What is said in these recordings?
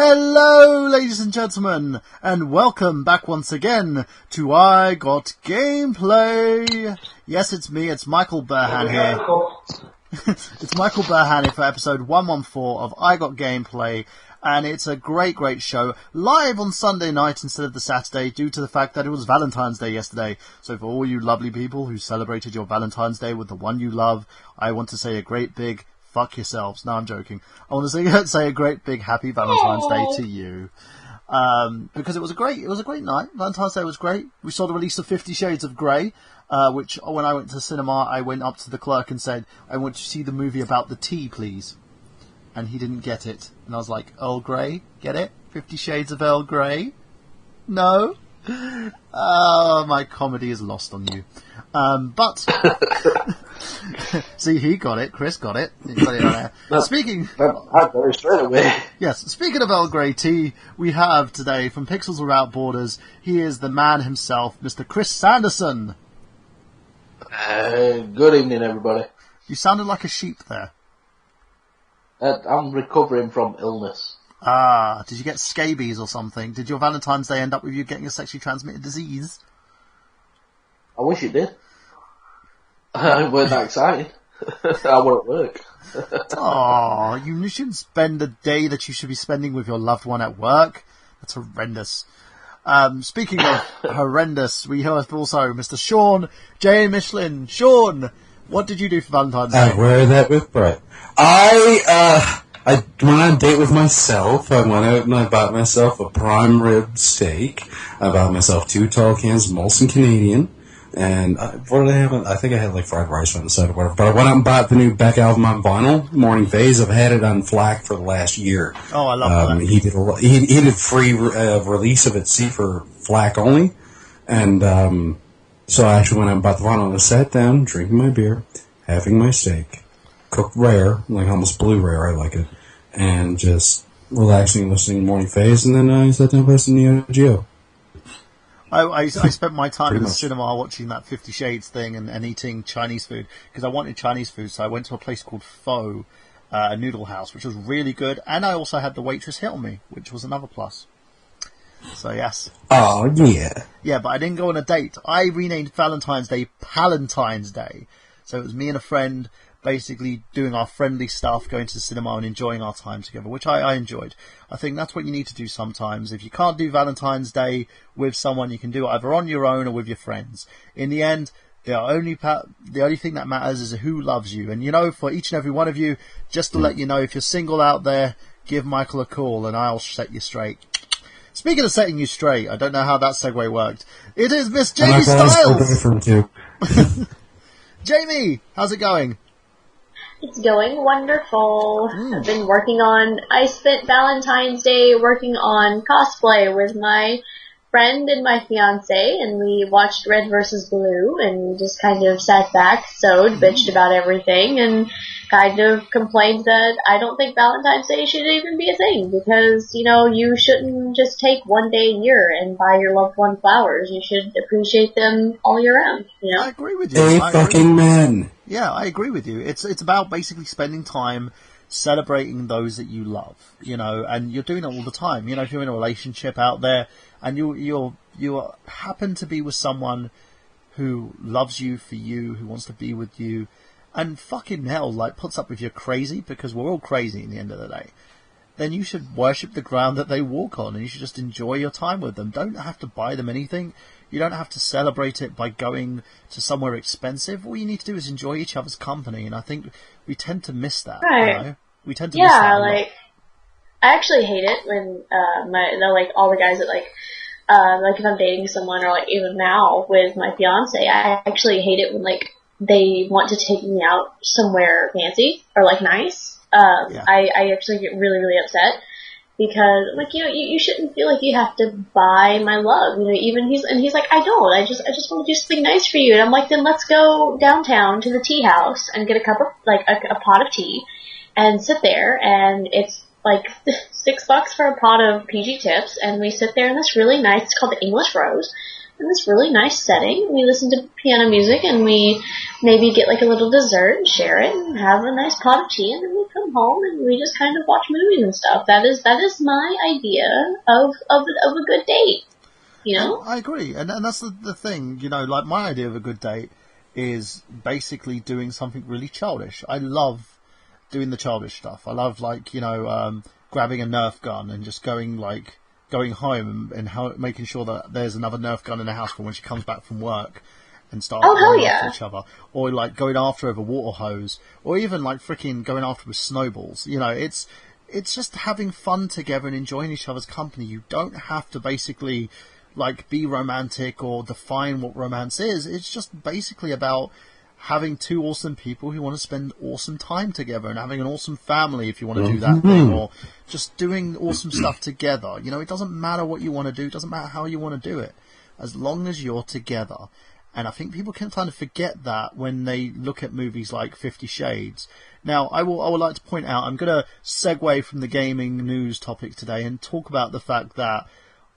Hello, ladies and gentlemen, and welcome back once again to I Got Gameplay. Yes, it's me, it's Michael Burhan here. It's Michael Burhan here for episode 114 of I Got Gameplay, and it's a great, great show, live on Sunday night instead of the Saturday, due to the fact that it was Valentine's Day yesterday. So for all you lovely people who celebrated your Valentine's Day with the one you love, I want to say a great big fuck yourselves. No, I'm joking. I want to say a great big happy Valentine's Day to you. Because it was a great night. Valentine's Day was great. We saw the release of 50 Shades of Grey, which when I went to the cinema, I went up to the clerk and said, I want to see the movie about the tea, please. And he didn't get it. And I was like, Earl Grey? Get it? 50 Shades of Earl Grey? No? My comedy is lost on you. But... See, he got it. Chris got it. He got it on there. Speaking... I got it straight away. Yes, speaking of Earl Grey tea, we have today, from Pixels Without Borders, he is the man himself, Mr. Chris Sanderson. Good evening, everybody. You sounded like a sheep there. I'm recovering from illness. Ah, did you get scabies or something? Did your Valentine's Day end up with you getting a sexually transmitted disease? I wish it did. It weren't that exciting. I were at work. Oh, you shouldn't spend the day that you should be spending with your loved one at work. That's horrendous. Speaking of horrendous, we have also Mr. Sean J. Michelin. Sean, what did you do for Valentine's Day? I wear that with pride. I went on a date with myself. I went out and I bought myself a prime rib steak. I bought myself 2 tall cans of Molson Canadian. And what did I have? I think I had like fried rice on the side or whatever. But I went out and bought the new Beck album on vinyl, Morning Phase. I've had it on FLAC for the last year. Oh, I love that. He did free release of it, for FLAC only. And so I actually went out and bought the vinyl. And I sat down, drinking my beer, having my steak, cooked rare, like almost blue rare, I like it, and just relaxing, listening to Morning Phase. And then I sat down and played some Neo Geo. I spent my time in the cinema watching that 50 Shades thing and eating Chinese food, because I wanted Chinese food, so I went to a place called Pho, a noodle house, which was really good, and I also had the waitress hit on me, which was another plus. So, yes. Oh, yeah. Yeah, but I didn't go on a date. I renamed Valentine's Day Palentine's Day. So it was me and a friend basically doing our friendly stuff, going to the cinema and enjoying our time together, which I enjoyed. I think that's what you need to do sometimes. If you can't do Valentine's Day with someone, you can do it either on your own or with your friends. In the end, the only thing that matters is who loves you. And, you know, for each and every one of you, just to let you know, if you're single out there, give Michael a call and I'll set you straight. Speaking of setting you straight, I don't know how that segue worked. It is Miss Jamie Styles! Jamie, how's it going? It's going wonderful. I spent Valentine's Day working on cosplay with my friend and my fiance, and we watched Red vs. Blue, and we just kind of sat back, bitched about everything, and kind of complained that I don't think Valentine's Day should even be a thing, because, you know, you shouldn't just take one day a year and buy your loved one flowers. You should appreciate them all year round, you know? I agree with you. Hey, fucking men. Yeah, I agree with you. It's about basically spending time celebrating those that you love, you know, and you're doing it all the time. You know, if you're in a relationship out there and you happen to be with someone who loves you for you, who wants to be with you, and fucking hell, like, puts up with your crazy, because we're all crazy in the end of the day, then you should worship the ground that they walk on, and you should just enjoy your time with them. Don't have to buy them anything. You don't have to celebrate it by going to somewhere expensive. All you need to do is enjoy each other's company, and I think we tend to miss that. Right. You know? We tend to miss that. Yeah, like, I actually hate it when, all the guys that, if I'm dating someone, or, like, even now with my fiance, I actually hate it when, like, they want to take me out somewhere fancy, or, like, nice. I actually get really, really upset. Because, like, you know, you shouldn't feel like you have to buy my love. You know, even he's like, I don't. I just want to do something nice for you. And I'm like, then let's go downtown to the tea house and get a cup of, like, a pot of tea and sit there. And it's, like, $6 for a pot of PG Tips. And we sit there in this really nice, it's called the English Rose. in this really nice setting. We listen to piano music, and we maybe get like a little dessert and share it, and have a nice pot of tea, and then we come home and we just kind of watch movies and stuff. That is my idea of a good date. You know? I agree, and that's the thing. You know, like my idea of a good date is basically doing something really childish. I love doing the childish stuff. I love, like, you know, grabbing a Nerf gun and just going home and making sure that there's another Nerf gun in the house for when she comes back from work and start going after each other. Or, like, going after her with a water hose. Or even, like, freaking going after her with snowballs. You know, it's just having fun together and enjoying each other's company. You don't have to basically, like, be romantic or define what romance is. It's just basically about having two awesome people who want to spend awesome time together and having an awesome family if you want to do that thing, or just doing awesome stuff together. You know, it doesn't matter what you want to do. It doesn't matter how you want to do it, as long as you're together. And I think people can kind of forget that when they look at movies like 50 Shades. Now, I would like to point out, I'm going to segue from the gaming news topic today and talk about the fact that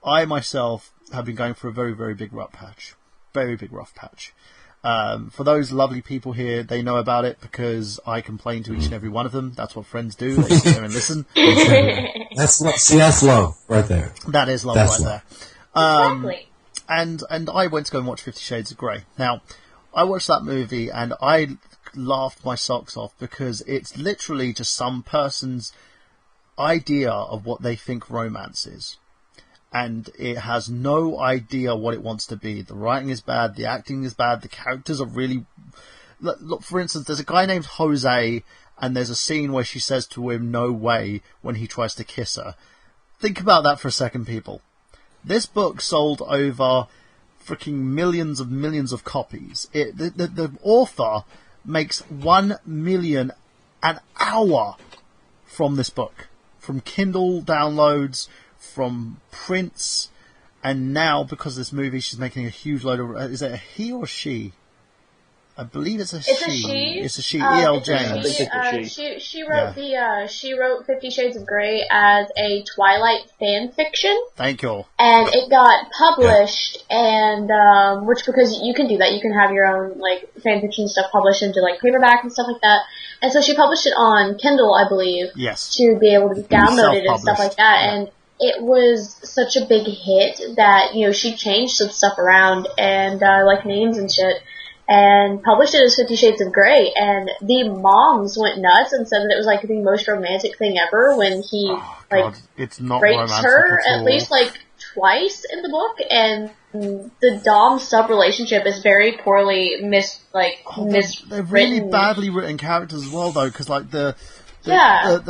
I myself have been going for a very, very big rough patch. Very big rough patch. For those lovely people here, they know about it because I complain to each and every one of them. That's what friends do. They sit there and listen. That's love right there. That is love there. Exactly. And I went to go and watch 50 Shades of Grey. Now, I watched that movie and I laughed my socks off because it's literally just some person's idea of what they think romance is. And it has no idea what it wants to be. The writing is bad, the acting is bad, the characters are really... Look, for instance, there's a guy named Jose, and there's a scene where she says to him, "No way," when he tries to kiss her. Think about that for a second, people. This book sold over freaking millions of copies. The author makes 1 million an hour from this book. From Kindle downloads, from prints, and now because of this movie she's making a huge load of... Is it a he or she? I believe it's a she. It's a she. E.L. James. She wrote she wrote 50 Shades of Grey as a Twilight fan fiction. Thank you. And it got published, and which, because you can do that, you can have your own like fan fiction stuff published into like paperback and stuff like that. And so she published it on Kindle, I believe. Yes. To be able to download it and stuff like that, and it was such a big hit that, you know, she changed some stuff around and like names and shit, and published it as 50 Shades of Grey, and the moms went nuts and said that it was like the most romantic thing ever when he it's not raped her at least like twice in the book, and the dom sub relationship is very poorly miswritten. They're really badly written characters as well, though, because like the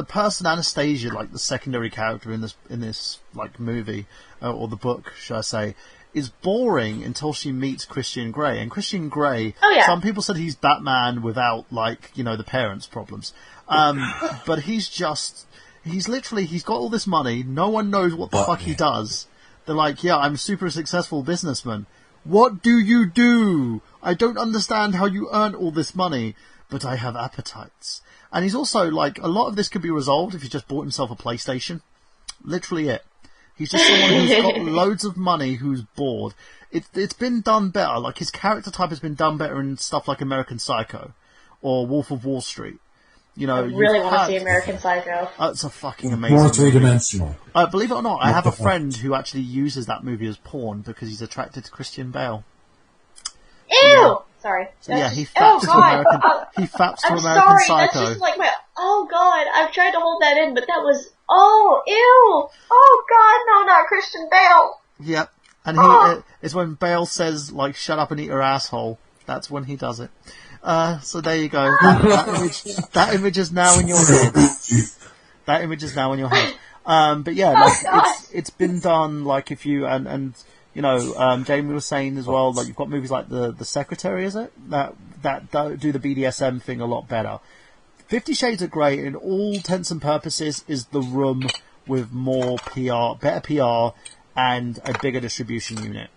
person Anastasia, like the secondary character in this like movie or the book, should I say, is boring until she meets Christian Grey. And Christian Grey, some people said he's Batman without, like, you know, the parents' problems. But he's got all this money. No one knows what the fuck he does. They're like, yeah, I'm a super successful businessman. What do you do? I don't understand how you earn all this money, but I have appetites. And he's also, like, a lot of this could be resolved if he just bought himself a PlayStation. Literally it. He's just someone who's got loads of money, who's bored. It's been done better. Like, his character type has been done better in stuff like American Psycho or Wolf of Wall Street. You know, I really want to see American Psycho. It's a fucking amazing More three-dimensional. Believe it or not, I have a friend who actually uses that movie as porn because he's attracted to Christian Bale. Ew! Yeah. Sorry. So yeah, he faps to American. He faps to American Psycho. That's just like my. Oh God! I've tried to hold that in, but that was. Oh, ew! Oh God! No, not Christian Bale. Yep, and it's when Bale says like "shut up and eat her asshole." That's when he does it. So there you go. That image is now in your head. That image is now in your head. But yeah, like, it's been done. Like if you and. You know, Jamie was saying as well, like you've got movies like the Secretary, is it? That do the BDSM thing a lot better. 50 Shades of Grey, in all intents and purposes, is The Room with more PR, better PR, and a bigger distribution unit.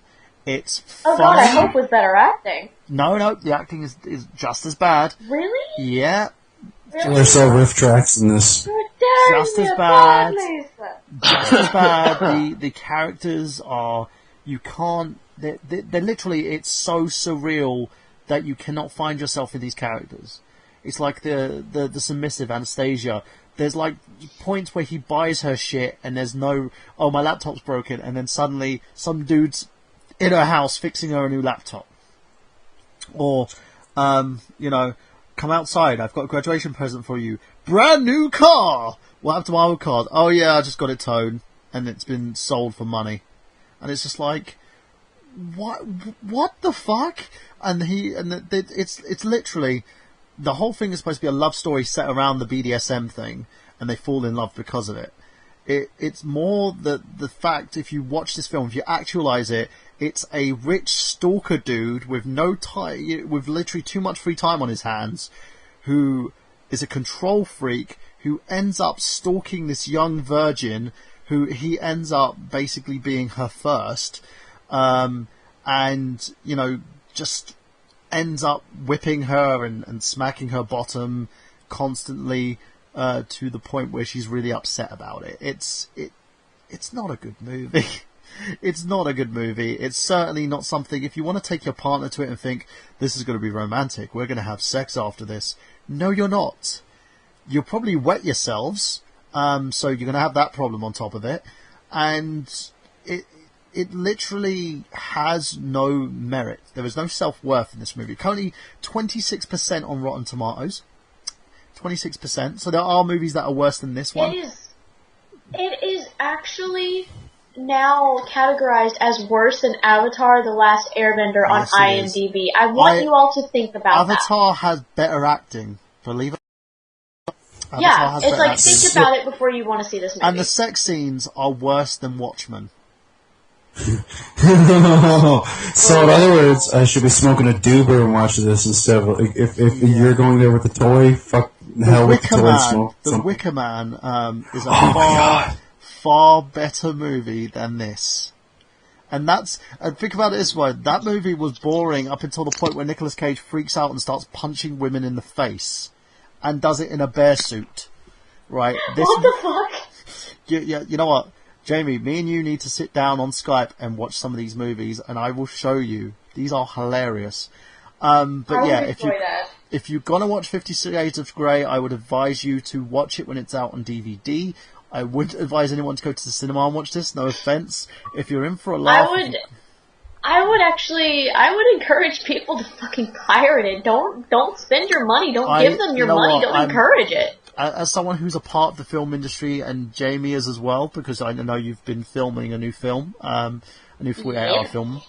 It's funny. Oh God, I hope with better acting. No, the acting is just as bad. Really? Yeah. Really? There's no riff tracks in this. Just as bad. Just as bad. The characters are... they're literally, it's so surreal that you cannot find yourself in these characters. It's like the submissive Anastasia. There's like points where he buys her shit and there's no, oh, my laptop's broken, and then suddenly some dude's in her house fixing her a new laptop. Or, you know, come outside, I've got a graduation present for you. Brand new car! What happened to my old car? Oh yeah, I just got it towed and it's been sold for money. And it's just like, what the fuck? And it's literally, the whole thing is supposed to be a love story set around the BDSM thing, and they fall in love because of it. It's more the fact, if you watch this film, if you actualize it, it's a rich stalker dude with with literally too much free time on his hands, who is a control freak, who ends up stalking this young virgin, who he ends up basically being her first, and, you know, just ends up whipping her and smacking her bottom constantly, to the point where she's really upset about it. It's not a good movie. It's not a good movie. It's certainly not something, if you want to take your partner to it and think, this is going to be romantic, we're going to have sex after this. No, you're not. You'll probably wet yourselves, so you're going to have that problem on top of it. And it literally has no merit. There is no self-worth in this movie. Currently 26% on Rotten Tomatoes. 26%. So there are movies that are worse than this one. It is actually now categorized as worse than Avatar: The Last Airbender on IMDb. I want you all to think about that. Avatar has better acting, believe it. Yeah, it's like, think about it before you want to see this movie. And the sex scenes are worse than Watchmen. So in other words, I should be smoking a doober and watching this instead of, if you're going there with the toy, fuck the hell with the toy, smoke The something. Wicker Man is a far better movie than this. And think about it this way, that movie was boring up until the point where Nicolas Cage freaks out and starts punching women in the face. And does it in a bear suit. Right? What the fuck? You know what? Jamie, me and you need to sit down on Skype and watch some of these movies, and I will show you. These are hilarious. But yeah, if you're gonna watch 50 Shades of Grey, I would advise you to watch it when it's out on DVD. I wouldn't advise anyone to go to the cinema and watch this. No offense. If you're in for a laugh, I would encourage people to fucking pirate it. Don't spend your money. Don't give them your money. Don't encourage it. As someone who's a part of the film industry, and Jamie is as well, because I know you've been filming a new film, a new 48-hour film,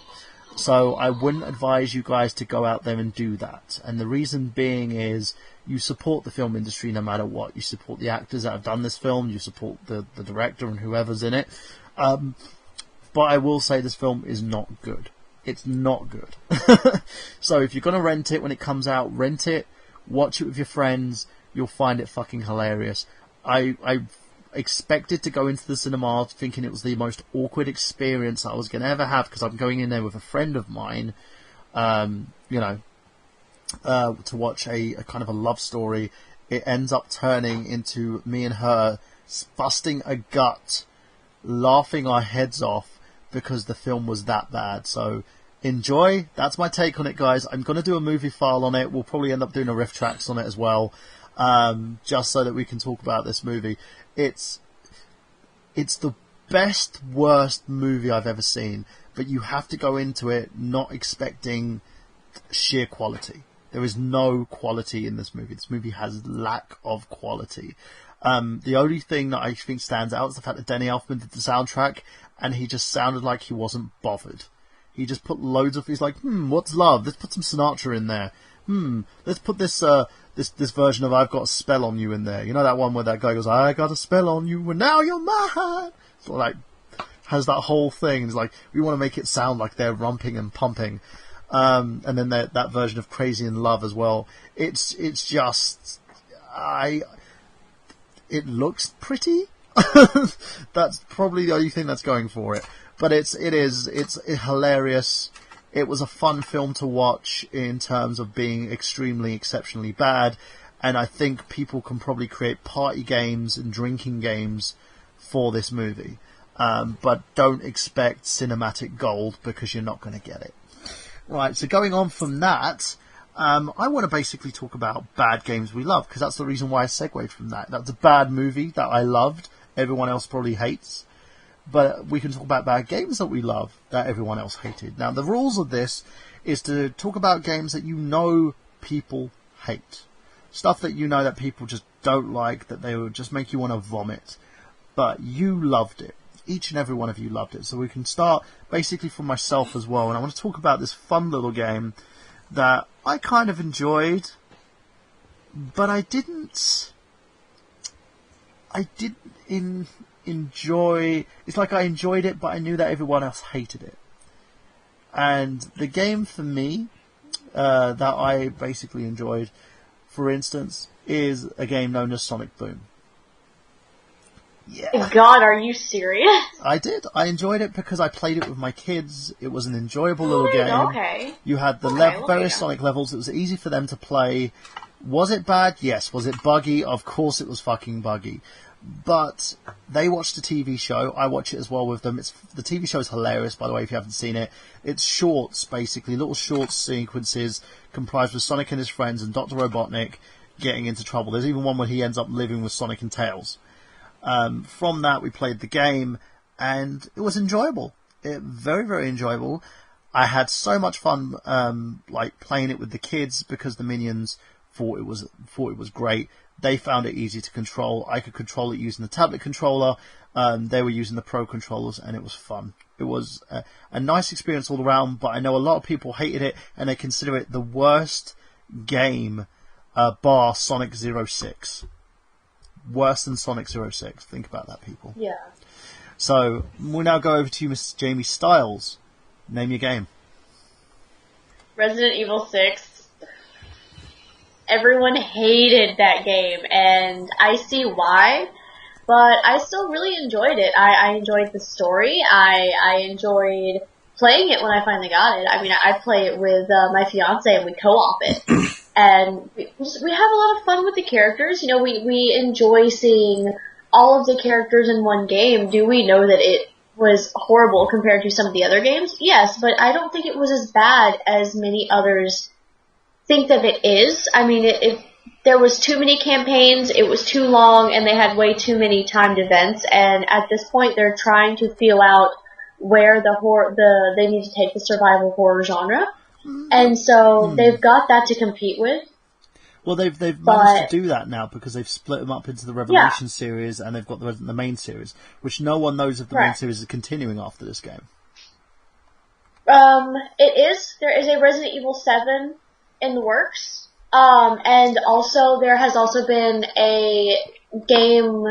so I wouldn't advise you guys to go out there and do that. And the reason being is, you support the film industry no matter what. You support the actors that have done this film, you support the director and whoever's in it. But I will say this film is not good. It's not good. So if you're going to rent it when it comes out, rent it, watch it with your friends. You'll find it fucking hilarious. I expected to go into the cinema thinking it was the most awkward experience I was going to ever have, because I'm going in there with a friend of mine, to watch a kind of a love story. It ends up turning into me and her busting a gut, laughing our heads off because the film was that bad. So enjoy. That's my take on it, guys. I'm going to do a movie file on it. We'll probably end up doing a riff tracks on it as well. Just so that we can talk about this movie. It's the best, worst movie I've ever seen, but you have to go into it not expecting sheer quality. There is no quality in this movie. This movie has lack of quality. The only thing that I think stands out is the fact that Danny Elfman did the soundtrack, and he just sounded like he wasn't bothered. He just put loads of, he's like, what's love? Let's put some Sinatra in there. Let's put this version of I've Got a Spell on You in there. You know that one where that guy goes, I got a spell on you and now you're mine? So like, has that whole thing. It's like, we want to make it sound like they're romping and pumping. And then that version of Crazy in Love as well. It's just, it looks pretty. That's probably the only thing that's going for it. But it's hilarious. It was a fun film to watch in terms of being extremely, exceptionally bad. And I think people can probably create party games and drinking games for this movie. but don't expect cinematic gold because you're not going to get it. Right, so going on from that, I want to basically talk about bad games we love, because that's the reason why I segued from that. That's a bad movie that I loved, everyone else probably hates, but we can talk about bad games that we love that everyone else hated. Now, the rules of this is to talk about games that you know people hate. Stuff that you know that people just don't like, that they would just make you want to vomit, but you loved it. Each and every one of you loved it. So we can start basically from myself as well, and I want to talk about this fun little game that I kind of enjoyed, but I didn't enjoy. It's like I enjoyed it, but I knew that everyone else hated it. And the game for me that I basically enjoyed, for instance, is a game known as Sonic Boom. Yeah. God, are you serious? I did. I enjoyed it because I played it with my kids. It was an enjoyable little game. Okay. You had the various Sonic levels. It was easy for them to play. Was it bad? Yes. Was it buggy? Of course it was fucking buggy. But they watched the TV show. I watch it as well with them. The TV show is hilarious, by the way, if you haven't seen it. It's shorts, basically, little short sequences comprised with Sonic and his friends and Dr. Robotnik getting into trouble. There's even one where he ends up living with Sonic and Tails. From that, we played the game, and it was enjoyable. Very, very enjoyable. I had so much fun, playing it with the kids because the minions thought it was great. They found it easy to control. I could control it using the tablet controller. They were using the Pro controllers, and it was fun. It was a nice experience all around, but I know a lot of people hated it, and they consider it the worst game, bar Sonic 06. Worse than Sonic 06. Think about that, people. Yeah. So, we'll now go over to you, Miss Jamie Styles. Name your game. Resident Evil 6. Everyone hated that game, and I see why, but I still really enjoyed it. I enjoyed the story. I enjoyed playing it when I finally got it. I mean, I play it with my fiance, and we co-op it. And we have a lot of fun with the characters. You know, we enjoy seeing all of the characters in one game. Do we know that it was horrible compared to some of the other games? Yes, but I don't think it was as bad as many others think that it is. I mean, there was too many campaigns, it was too long, and they had way too many timed events, and at this point they're trying to feel out where they need to take the survival horror genre. And so they've got that to compete with. Well, they've managed to do that now because they've split them up into the Revelation series and they've got the main series, which no one knows if the main series is continuing after this game. It is. There is a Resident Evil 7 in the works. And also there has also been a game,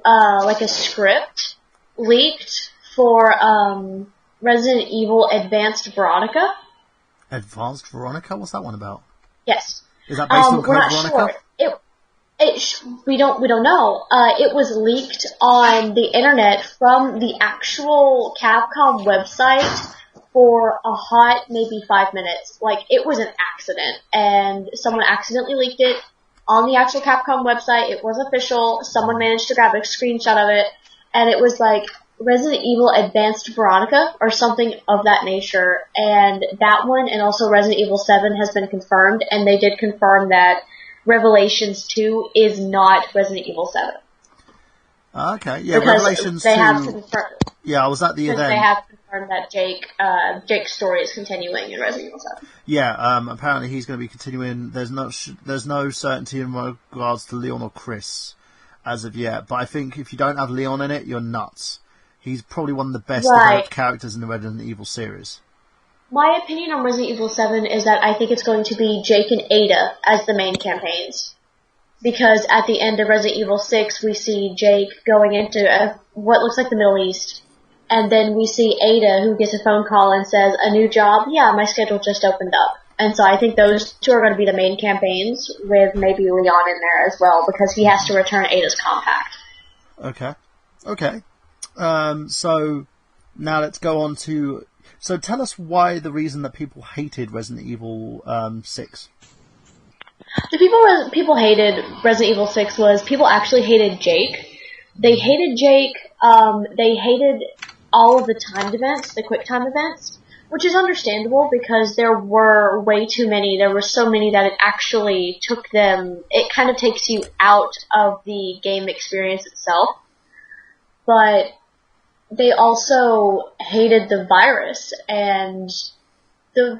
like a script leaked for Resident Evil Advanced Veronica. Advanced Veronica? What's that one about? Yes. Is that based on we're not Veronica? Sure. We don't know. It was leaked on the internet from the actual Capcom website for a hot maybe 5 minutes. Like, it was an accident, and someone accidentally leaked it on the actual Capcom website. It was official. Someone managed to grab a screenshot of it, and it was like Resident Evil Advanced Veronica or something of that nature, and that one and also Resident Evil 7 has been confirmed, and they did confirm that Revelations 2 is not Resident Evil 7. Okay, yeah, because Revelations they 2... have confirmed, yeah, I was at the event. They have confirmed that Jake's story is continuing in Resident Evil 7. Yeah, apparently he's going to be continuing. There's no certainty in regards to Leon or Chris as of yet, but I think if you don't have Leon in it, you're nuts. He's probably one of the best developed characters in the Resident Evil series. My opinion on Resident Evil 7 is that I think it's going to be Jake and Ada as the main campaigns. Because at the end of Resident Evil 6, we see Jake going into what looks like the Middle East. And then we see Ada, who gets a phone call and says, "A new job? Yeah, my schedule just opened up." And so I think those two are going to be the main campaigns, with maybe Leon in there as well, because he has to return Ada's compact. Okay. So now let's go on to... So tell us why the reason that people hated Resident Evil 6. The people hated Resident Evil 6 was people actually hated Jake. They hated Jake They hated all of the timed events, the quick time events, which is understandable because there were way too many. There were so many that it actually took them, it kind of takes you out of the game experience itself. But they also hated the virus, and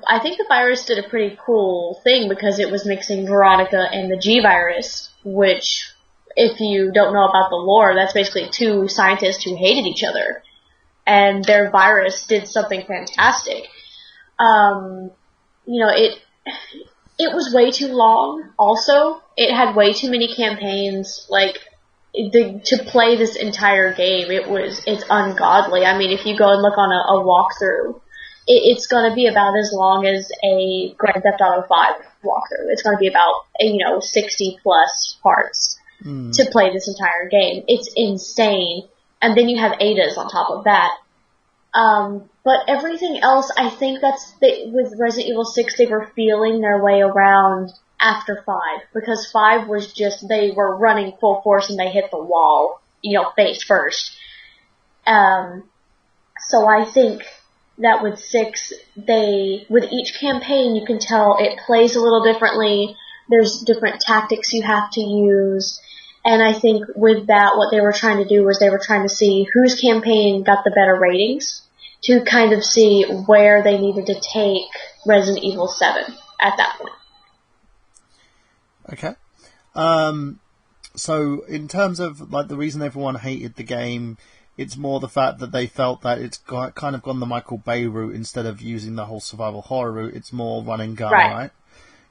I think the virus did a pretty cool thing because it was mixing Veronica and the G virus, which, if you don't know about the lore, that's basically two scientists who hated each other. And their virus did something fantastic. It was way too long, also. It had way too many campaigns, to play this entire game, it's ungodly. I mean, if you go and look on a walkthrough, it's gonna be about as long as a Grand Theft Auto 5 walkthrough. It's gonna be about, 60 plus parts to play this entire game. It's insane. And then you have ADAs on top of that. But everything else, I think with Resident Evil 6, they were feeling their way around after 5, because 5 was just, they were running full force and they hit the wall, face first. So I think that with 6, with each campaign, you can tell it plays a little differently. There's different tactics you have to use. And I think with that, what they were trying to do was they were trying to see whose campaign got the better ratings to kind of see where they needed to take Resident Evil 7 at that point. Okay. So in terms of the reason everyone hated the game, it's more the fact that they felt that it's kind of gone the Michael Bay route instead of using the whole survival horror route. It's more run and gun, right?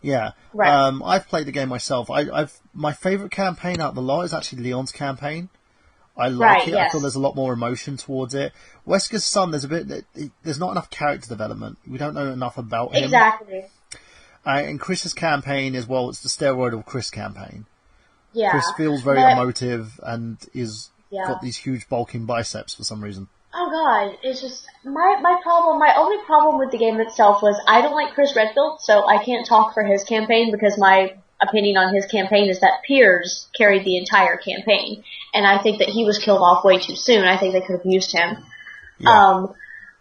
Yeah. Right. I've played the game myself. My favourite campaign out of the lot is actually Leon's campaign. I like it. Yes. I feel there's a lot more emotion towards it. Wesker's son, there's not enough character development. We don't know enough about him. Exactly. And Chris's campaign is, it's the steroidal Chris campaign. Yeah. Chris feels very emotive and got these huge bulking biceps for some reason. Oh god, it's just, my only problem with the game itself was I don't like Chris Redfield, so I can't talk for his campaign because my opinion on his campaign is that Piers carried the entire campaign. And I think that he was killed off way too soon. I think they could have used him. Yeah.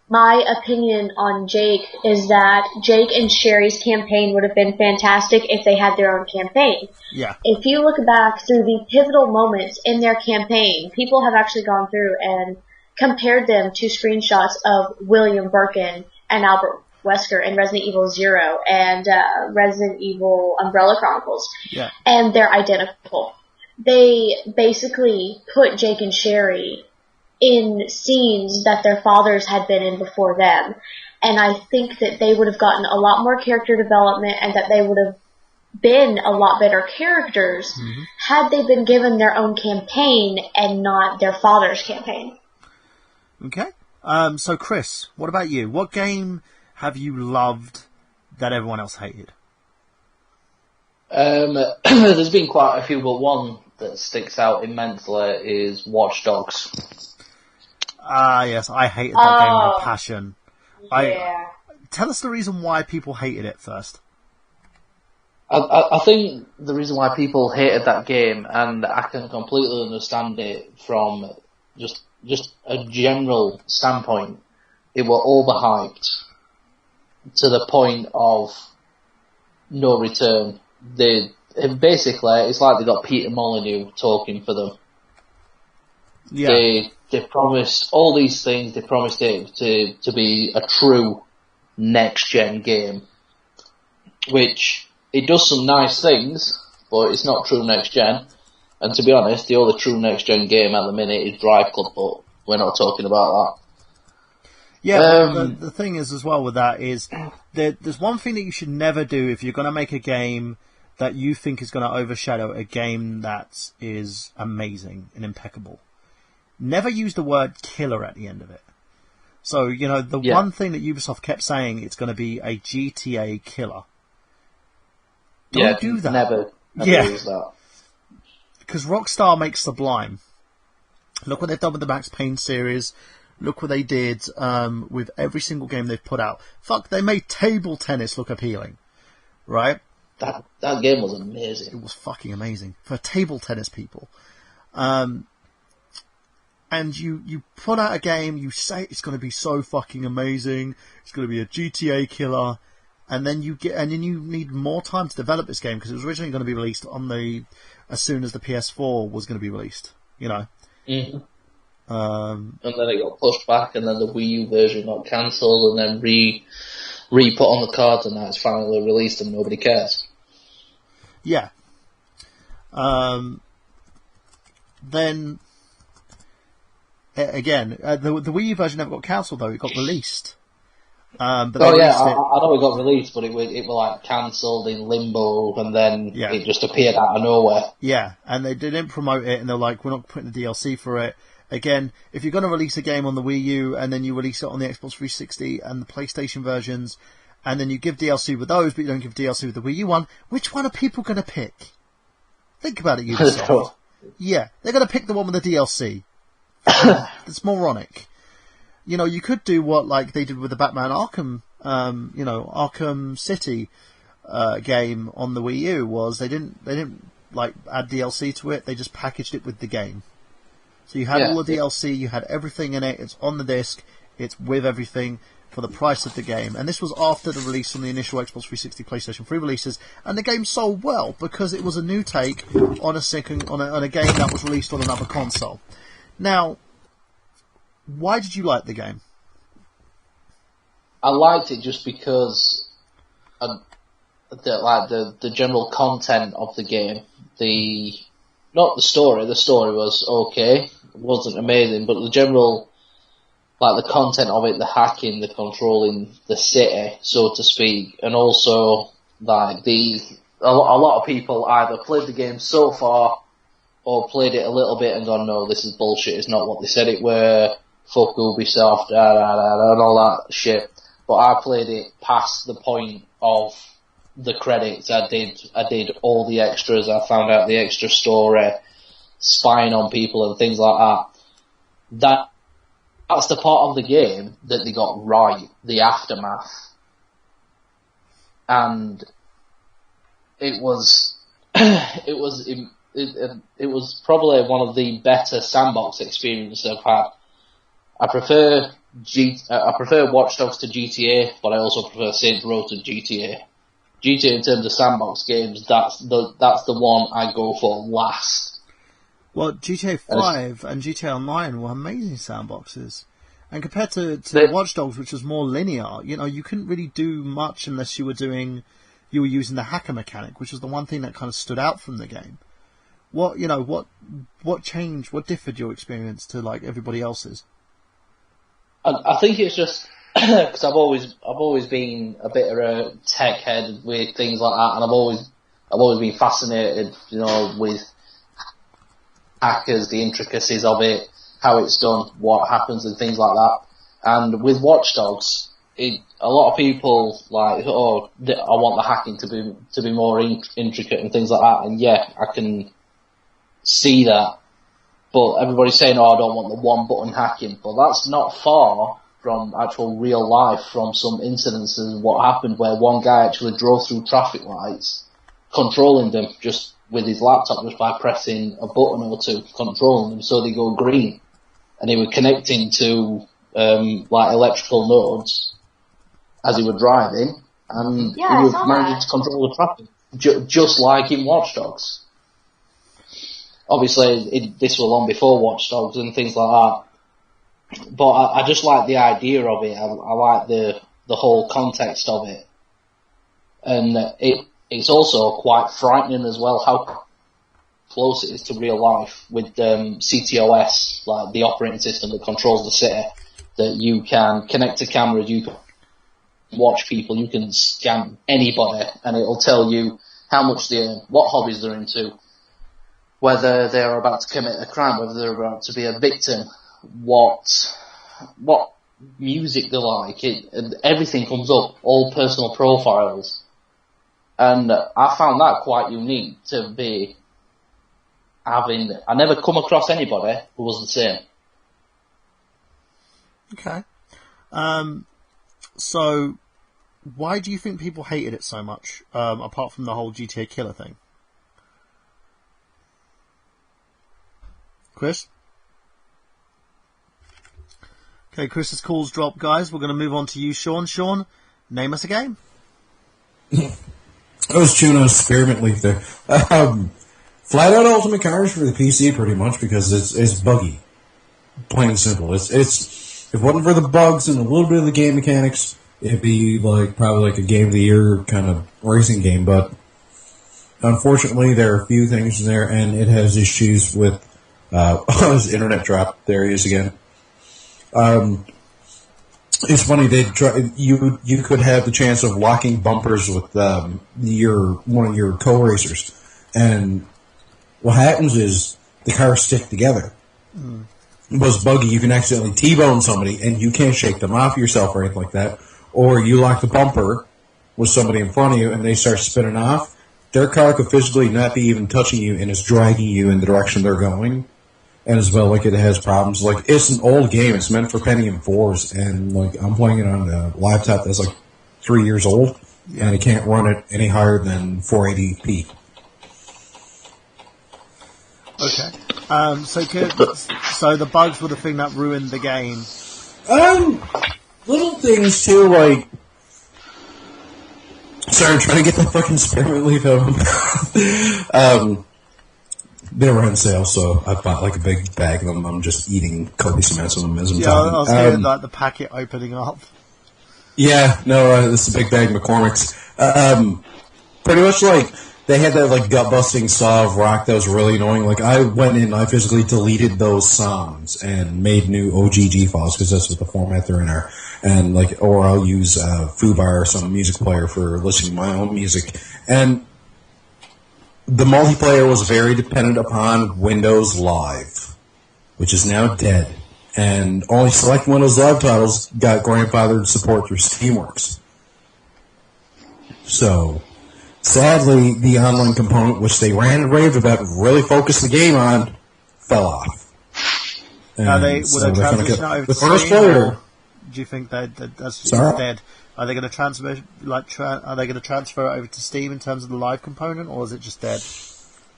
My opinion on Jake is that Jake and Sherry's campaign would have been fantastic if they had their own campaign. Yeah. If you look back through the pivotal moments in their campaign, people have actually gone through and compared them to screenshots of William Birkin and Albert Wesker in Resident Evil 0 and Resident Evil Umbrella Chronicles. Yeah. And they're identical. They basically put Jake and Sherry in scenes that their fathers had been in before them. And I think that they would have gotten a lot more character development and that they would have been a lot better characters had they been given their own campaign and not their father's campaign. Okay. So Chris, what about you? What game have you loved that everyone else hated? There's been quite a few, but one that sticks out immensely is Watch Dogs. Yes, I hated that game with a passion. Yeah. Tell us the reason why people hated it first. I think the reason why people hated that game, and I can completely understand it from just a general standpoint, it were overhyped to the point of no return. Basically, it's like they got Peter Molyneux talking for them. Yeah. They promised all these things. They promised it to be a true next-gen game, which it does some nice things, but it's not true next-gen. And to be honest, the only true next-gen game at the minute is Drive Club, but we're not talking about that. Yeah, the thing is as well with that is there's one thing that you should never do if you're going to make a game that you think is going to overshadow a game that is amazing and impeccable. Never use the word killer at the end of it. So, one thing that Ubisoft kept saying, it's going to be a GTA killer. Don't do that. Never use that. Because Rockstar makes Sublime. Look what they've done with the Max Payne series. Look what they did with every single game they've put out. Fuck, they made table tennis look appealing. Right? That game was amazing. It was fucking amazing. For table tennis people. And and you put out a game, you say it's going to be so fucking amazing, it's going to be a GTA killer, and then you need more time to develop this game because it was originally going to be released as soon as the PS4 was going to be released, you know. Mm-hmm. And then it got pushed back, and then the Wii U version got cancelled, and then re-put on the cards, and now it's finally released, and nobody cares. Yeah. Then again, the Wii U version never got cancelled though; it got released. But I know it got released, but it was like cancelled in limbo, and then it just appeared out of nowhere. Yeah, and they didn't promote it, and they're like, "We're not putting the DLC for it." Again, if you're going to release a game on the Wii U and then you release it on the Xbox 360 and the PlayStation versions, and then you give DLC with those, but you don't give DLC with the Wii U one, which one are people going to pick? Think about it, Ubisoft. Yeah, they're going to pick the one with the DLC. It's moronic. You know, you could do what like they did with the Batman Arkham, Arkham City game on the Wii U. Was they didn't like add DLC to it. They just packaged it with the game. So you had all the DLC, you had everything in it. It's on the disc. It's with everything for the price of the game. And this was after the release on the initial Xbox 360, PlayStation 3 releases, and the game sold well because it was a new take on a game that was released on another console. Now, why did you like the game? I liked it just because the general content of the game, not the story. The story was okay, it wasn't amazing, but the general, like the content of it, the hacking, the controlling the city, so to speak, and also like a lot of people either played the game so far or played it a little bit and gone, no, this is bullshit. It's not what they said it were. Fuck Ubisoft, and all that shit. But I played it past the point of the credits. I did all the extras. I found out the extra story, spying on people and things like that. That's the part of the game that they got right, the aftermath. And it was it was probably one of the better sandbox experiences I've had. I prefer Watch Dogs to GTA, but I also prefer Saints Row to GTA. GTA in terms of sandbox games, that's the one I go for last. Well, GTA 5 and GTA Online were amazing sandboxes. And compared to Watch Dogs, which was more linear, you know, you couldn't really do much unless you were using the hacker mechanic, which was the one thing that kind of stood out from the game. What changed, what differed your experience to like everybody else's? I think it's just because I've always been a bit of a tech head with things like that, and I've always been fascinated, you know, with hackers, the intricacies of it, how it's done, what happens, and things like that. And with Watch Dogs, a lot of people like, I want the hacking to be more intricate and things like that. And yeah, I can see that. But everybody's saying, I don't want the one button hacking. But that's not far from actual real life, from some incidences, what happened where one guy actually drove through traffic lights, controlling them just with his laptop, just by pressing a button or two, controlling them so they go green. And he was connecting to like electrical nodes as he was driving, and he was managing to control the traffic, just like in Watch Dogs. Obviously, this was long before Watch Dogs and things like that. But I just like the idea of it. I like the whole context of it. And it's also quite frightening as well how close it is to real life with CTOS, like the operating system that controls the city, that you can connect to cameras, you can watch people, you can scan anybody, and it'll tell you how much they earn, what hobbies they're into, whether they're about to commit a crime, whether they're about to be a victim, what music they like, everything comes up, all personal profiles. And I found that quite unique to be having. I never come across anybody who was the same. Okay. So, why do you think people hated it so much, apart from the whole GTA killer thing? Chris? Okay, Chris's call's dropped, guys. We're going to move on to you, Sean. Sean, name us a game. I was chewing on a spearmint leaf there. Flat out Ultimate Cars for the PC, pretty much, because it's buggy. Plain and simple. It's if it wasn't for the bugs and a little bit of the game mechanics, it'd be probably a game of the year kind of racing game. But unfortunately, there are a few things in there, and it has issues with his internet dropped. There he is again. It's funny. You could have the chance of locking bumpers with one of your co-racers, and what happens is the cars stick together. It was buggy. You can accidentally T-bone somebody, and you can't shake them off yourself or anything like that. Or you lock the bumper with somebody in front of you, and they start spinning off. Their car could physically not be even touching you, and it's dragging you in the direction they're going. And as well, it has problems. It's an old game. It's meant for Pentium 4s, and I'm playing it on a laptop that's 3 years old, and I can't run it any higher than 480p. Okay. So the bugs were the thing that ruined the game. Little things too, sorry, I'm trying to get that fucking spearmint leaf out. They were on sale, so I bought a big bag of them. I'm just eating copious amounts of them as I'm talking. I was hearing the packet opening up. Yeah, no, this is a big bag of McCormick's. Pretty much they had that gut-busting saw of rock that was really annoying. I went in, I physically deleted those songs and made new OGG files because that's what the format they're in are. And or I'll use Foobar or some music player for listening to my own music. And the multiplayer was very dependent upon Windows Live, which is now dead. And only select Windows Live titles got grandfathered support through Steamworks. So, sadly, the online component, which they ran and raved about, really focused the game on, fell off. Would they transition over to first Steam, player. or do you think that's dead? Are they going to transfer? Are they going to transfer it over to Steam in terms of the live component, or is it just dead?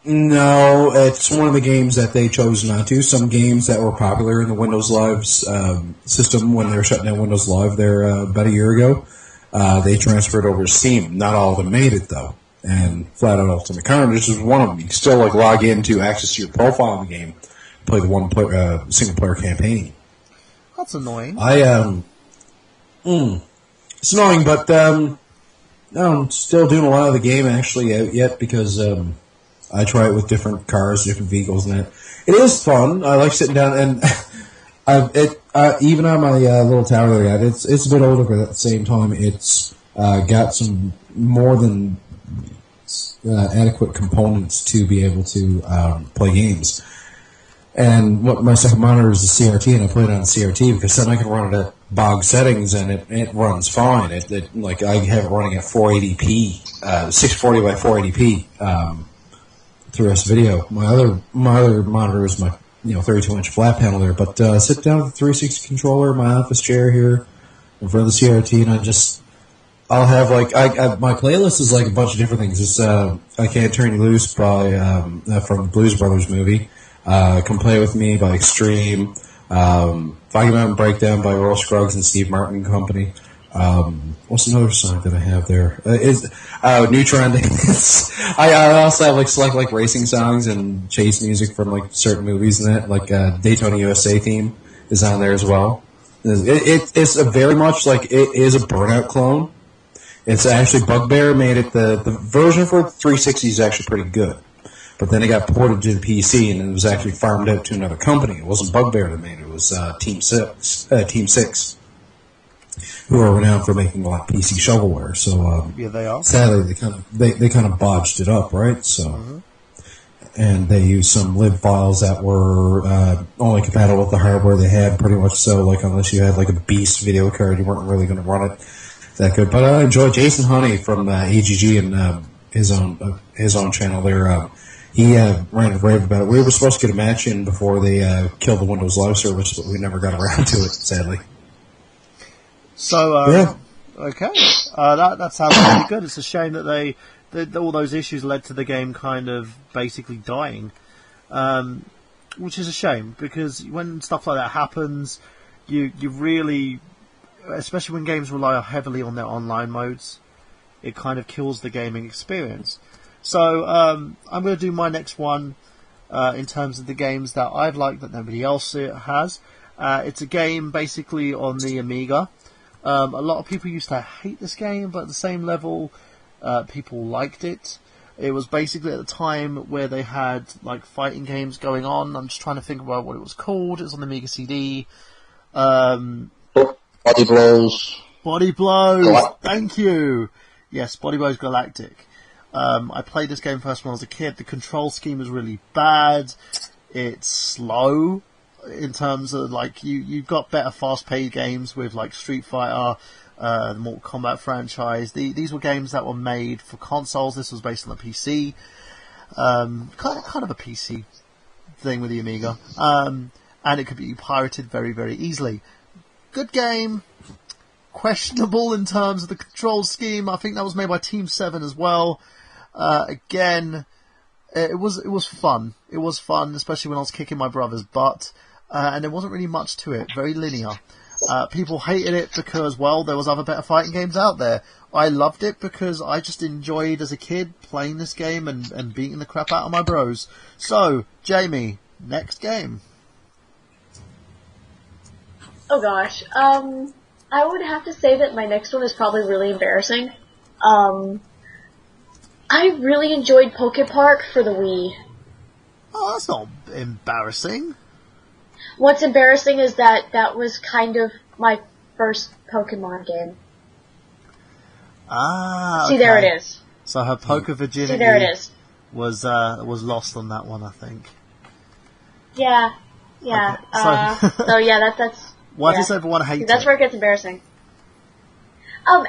No, it's one of the games that they chose not to. Some games that were popular in the Windows Live system when they were shutting down Windows Live there about a year ago, they transferred over to Steam. Not all of them made it, though. And Flat Out Ultimate Carnage is one of them. You can still log in to access your profile in the game, play the single-player campaign. That's annoying. It's annoying, but I'm still doing a lot of the game actually out yet because I try it with different cars, different vehicles, and that. It is fun. I like sitting down, and even on my little tower that I got, it's a bit older, but at the same time, it's got some more than adequate components to be able to play games. And my second monitor is the CRT, and I play it on the CRT because then I can run it at bog settings, and it runs fine. I have it running at 480p, 640 by 480p through S-Video. My other monitor is my 32-inch flat panel there. But sit down with the 360 controller, my office chair here in front of the CRT, and I'll have my playlist is a bunch of different things. It's I Can't Turn You Loose by from the Blues Brothers movie. Come Play With Me by Extreme, Foggy Mountain Breakdown by Earl Scruggs and Steve Martin and Company. What's another song that I have there? Neutron Dance. I also have select racing songs and chase music from certain movies and that. Daytona USA theme is on there as well. It's a very much it is a Burnout clone. It's actually Bugbear made it. The version for 360 is actually pretty good. But then it got ported to the PC, and it was actually farmed out to another company. It wasn't Bugbear that made it. It was Team 6, who are renowned for making a lot of PC shovelware. So yeah, they are. Sadly, they kind of bodged it up, right? So, and they used some lib files that were only compatible with the hardware they had, pretty much. So, unless you had a beast video card, you weren't really going to run it that good. But I enjoy Jason Honey from AGG and his own channel there. He ran a rave about it. We were supposed to get a match in before they killed the Windows Live service, but we never got around to it, sadly. So, yeah. Okay. That sounds really good. It's a shame that all those issues led to the game kind of basically dying, which is a shame, because when stuff like that happens, you really, especially when games rely heavily on their online modes, it kind of kills the gaming experience. So I'm going to do my next one in terms of the games that I've liked that nobody else has. It's a game basically on the Amiga. A lot of people used to hate this game, but at the same level, people liked it. It was basically at the time where they had like fighting games going on. I'm just trying to think about what it was called. It was on the Amiga CD. Body Blows. Body Blows. Thank you. Yes, Body Blows Galactic. I played this game first when I was a kid. The control scheme is really bad. It's slow in terms of like you've got better fast-paced games with like Street Fighter, the Mortal Kombat franchise. These were games that were made for consoles. This was based on the PC. Kind of a PC thing with the Amiga. And it could be pirated very, very easily. Good game. Questionable in terms of the control scheme. I think that was made by Team 7 as well. Again, it was fun. It was fun, especially when I was kicking my brother's butt. And there wasn't really much to it. Very linear. People hated it because, well, there was other better fighting games out there. I loved it because I just enjoyed, as a kid, playing this game and beating the crap out of my bros. So, Jamie, next game. Oh gosh. I would have to say that my next one is probably really embarrassing. I really enjoyed Poke Park for the Wii. Oh, that's not embarrassing. What's embarrassing is that was kind of my first Pokemon game. Ah, See, okay. there it is. So her poker virginity See, there it is. was lost on that one, I think. Yeah. Okay. So yeah, that's. Why yeah. does everyone hate it? That's where it gets embarrassing.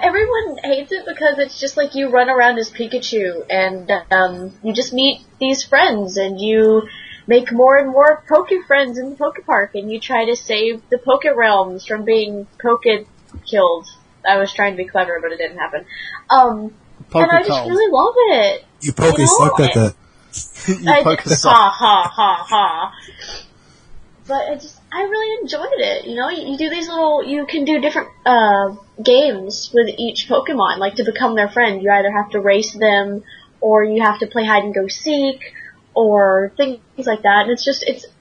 Everyone hates it because it's just like you run around as Pikachu and you just meet these friends and you make more and more Poke friends in the Poke Park and you try to save the Poke realms from being Poke killed. I was trying to be clever, but it didn't happen. And I just really love it. You Poke sucked at that. You Poke sucked. Ha ha ha ha. But I really enjoyed it. You know, you do these you can do different games with each Pokemon, like to become their friend. You either have to race them, or you have to play hide and go seek, or things like that. And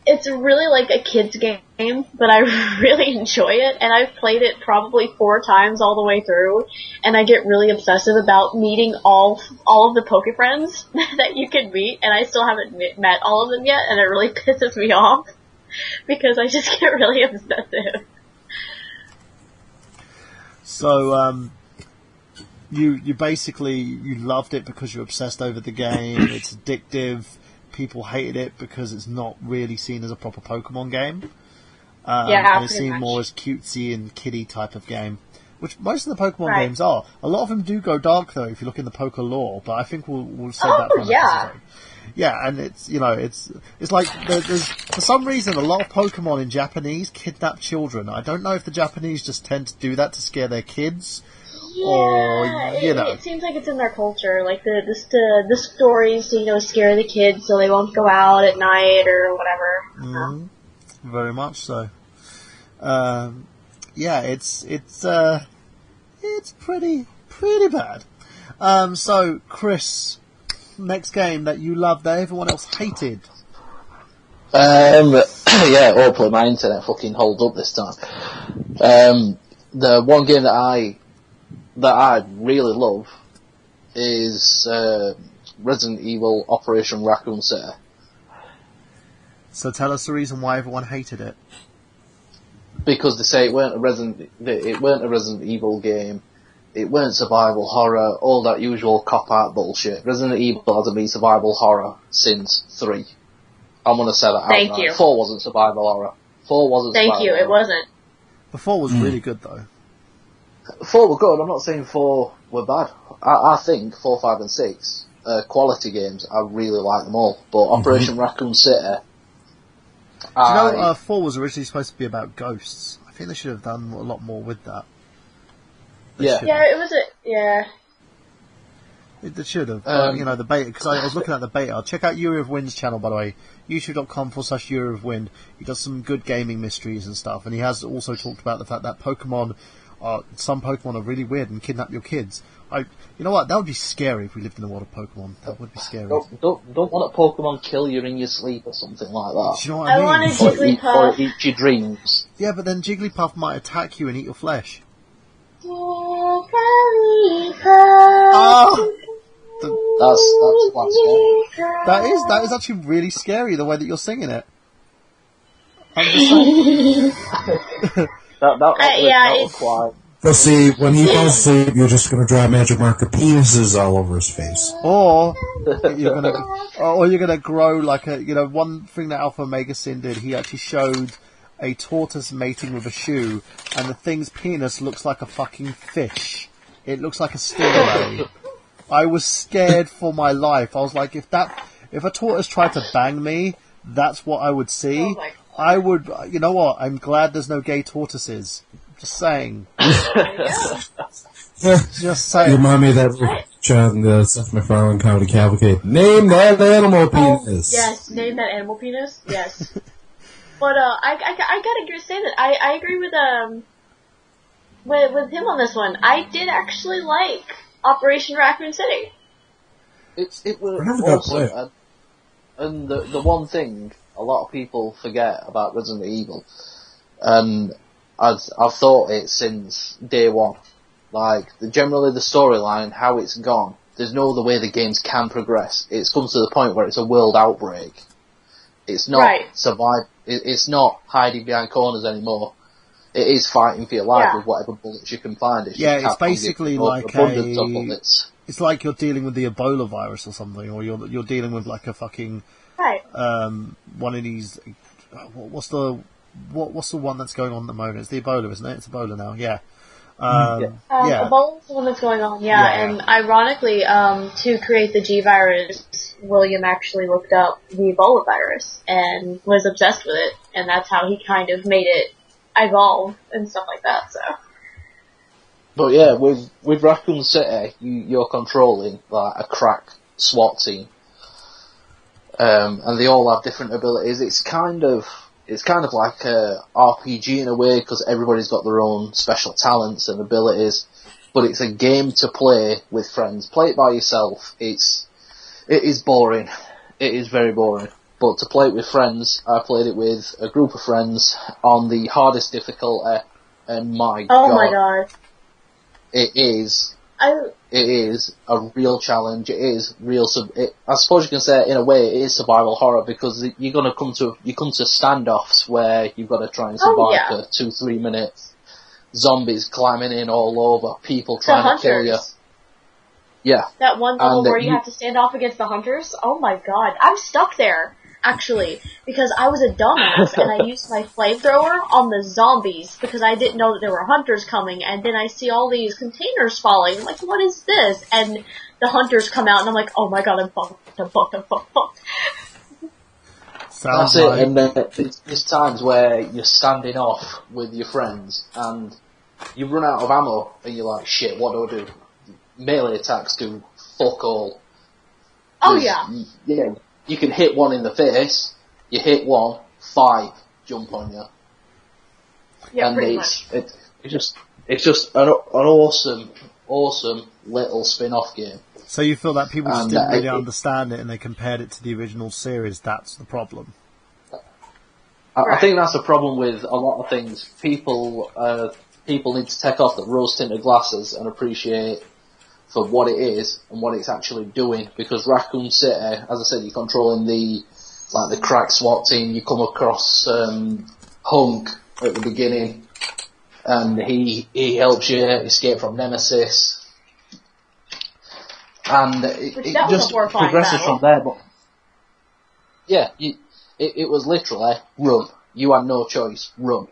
it's really like a kid's game, but I really enjoy it. And I've played it probably 4 times all the way through, and I get really obsessive about meeting all of the Poke friends that you can meet, and I still haven't met all of them yet, and it really pisses me off. Because I just get really obsessive. So, you basically, you loved it because you're obsessed over the game, it's addictive, people hated it because it's not really seen as a proper Pokemon game. Yeah, and it's seen more as cutesy and kiddie type of game. Which most of the Pokemon games are. A lot of them do go dark though, if you look in the Poke lore, but I think we'll save that for another episode. Yeah, and it's, you know, it's like, there's, for some reason, a lot of Pokemon in Japanese kidnap children. I don't know if the Japanese just tend to do that to scare their kids, or, you know. It seems like it's in their culture, like the stories to, you know, scare the kids so they won't go out at night or whatever. Mm-hmm. Very much so. Yeah, it's pretty bad. So, Chris, next game that you loved that everyone else hated. Yeah, hopefully my internet fucking holds up this time. The one game that I really love is Resident Evil Operation Raccoon City. So tell us the reason why everyone hated it. Because they say it weren't a Resident Evil game. It weren't survival horror, all that usual cop-out bullshit. Resident Evil hasn't been survival horror since 3. I'm gonna say that out Thank now. you. 4 wasn't survival horror. 4 wasn't Thank survival you, horror. it wasn't. The 4 was really good though. 4 were good, I'm not saying 4 were bad. I think 4, 5 and 6 quality games, I really like them all. But Operation Raccoon City... Do you know 4 was originally supposed to be about ghosts? I think they should have done a lot more with that. They should have. They should have. You know, the beta, because I was looking at the beta. Check out Yuri of Wind's channel, by the way. youtube.com/Year of Wind. He does some good gaming mysteries and stuff, and he has also talked about the fact that some Pokemon are really weird and kidnap your kids. You know what? That would be scary if we lived in the world of Pokemon. That would be scary. Don't want a Pokemon kill you in your sleep or something like that. Do you know what I mean? want a Jigglypuff. Or eat your dreams. Yeah, but then Jigglypuff might attack you and eat your flesh. Jigglypuff. Oh! That's quite scary. That is actually really scary, the way that you're singing it. I'm just saying. That was quite... But see, when he falls asleep, you're just going to draw magic marker penises all over his face. Or you're gonna grow like one thing that Alpha Omega Sin did. He actually showed a tortoise mating with a shoe, and the thing's penis looks like a fucking fish. It looks like a stingray. I was scared for my life. I was like, if a tortoise tried to bang me, that's what I would see. Oh my God. I would. You know what? I'm glad there's no gay tortoises. Just saying. Just saying. You remind me of that chat in the Seth MacFarlane Comedy Cavalcade. Name that animal penis. Yes, name that animal penis. Yes. But I gotta say that I agree with him on this one. I did actually like Operation Raccoon City. It was I never got awesome. to play it. And the one thing a lot of people forget about Resident Evil, and I've thought it since day one. Like, generally the storyline, how it's gone, there's no other way the games can progress. It's come to the point where it's a world outbreak. It's not It's not hiding behind corners anymore. It is fighting for your life with whatever bullets you can find. It's basically like abundance of bullets. It's like you're dealing with the Ebola virus or something, or you're dealing with like a fucking one of these. What's the one that's going on at the moment? It's the Ebola, isn't it? It's Ebola now. Yeah. Ebola's the one that's going on. And ironically, to create the G virus, William actually looked up the Ebola virus and was obsessed with it, and that's how he kind of made it evolve and stuff like that. So. But yeah, with Raccoon City, you're controlling like a crack SWAT team, and they all have different abilities. It's kind of like a RPG in a way, because everybody's got their own special talents and abilities. But it's a game to play with friends. Play it by yourself. It is boring. It is very boring. But to play it with friends, I played it with a group of friends on the hardest difficulty, and my God. It is a real challenge. It is real. I suppose you can say, in a way, it is survival horror, because you come to standoffs where you've got to try and survive for 2-3 minutes. Zombies climbing in all over, people trying to kill you. Yeah. That one level where you have to stand off against the hunters. Oh my God, I'm stuck there. Actually, because I was a dumbass and I used my flamethrower on the zombies because I didn't know that there were hunters coming, and then I see all these containers falling. I'm like, what is this? And the hunters come out and I'm like, oh my God, I'm fucked. That's it, and then there's times where you're standing off with your friends and you run out of ammo and you're like, shit, what do I do? Melee attacks do fuck all. Oh yeah. Yeah. You can hit one in the face, you hit one, 5 jump on you. Yeah, and pretty much. It's just an awesome little spin-off game. So you feel that people just didn't really understand it and they compared it to the original series, that's the problem? I think that's the problem with a lot of things. People need to take off the rose-tinted glasses and appreciate for what it is and what it's actually doing, because Raccoon City, as I said, you're controlling the crack SWAT team. You come across Hunk at the beginning, and he helps you escape from Nemesis, and it just progresses from there. But yeah, it was literally run. You had no choice, run.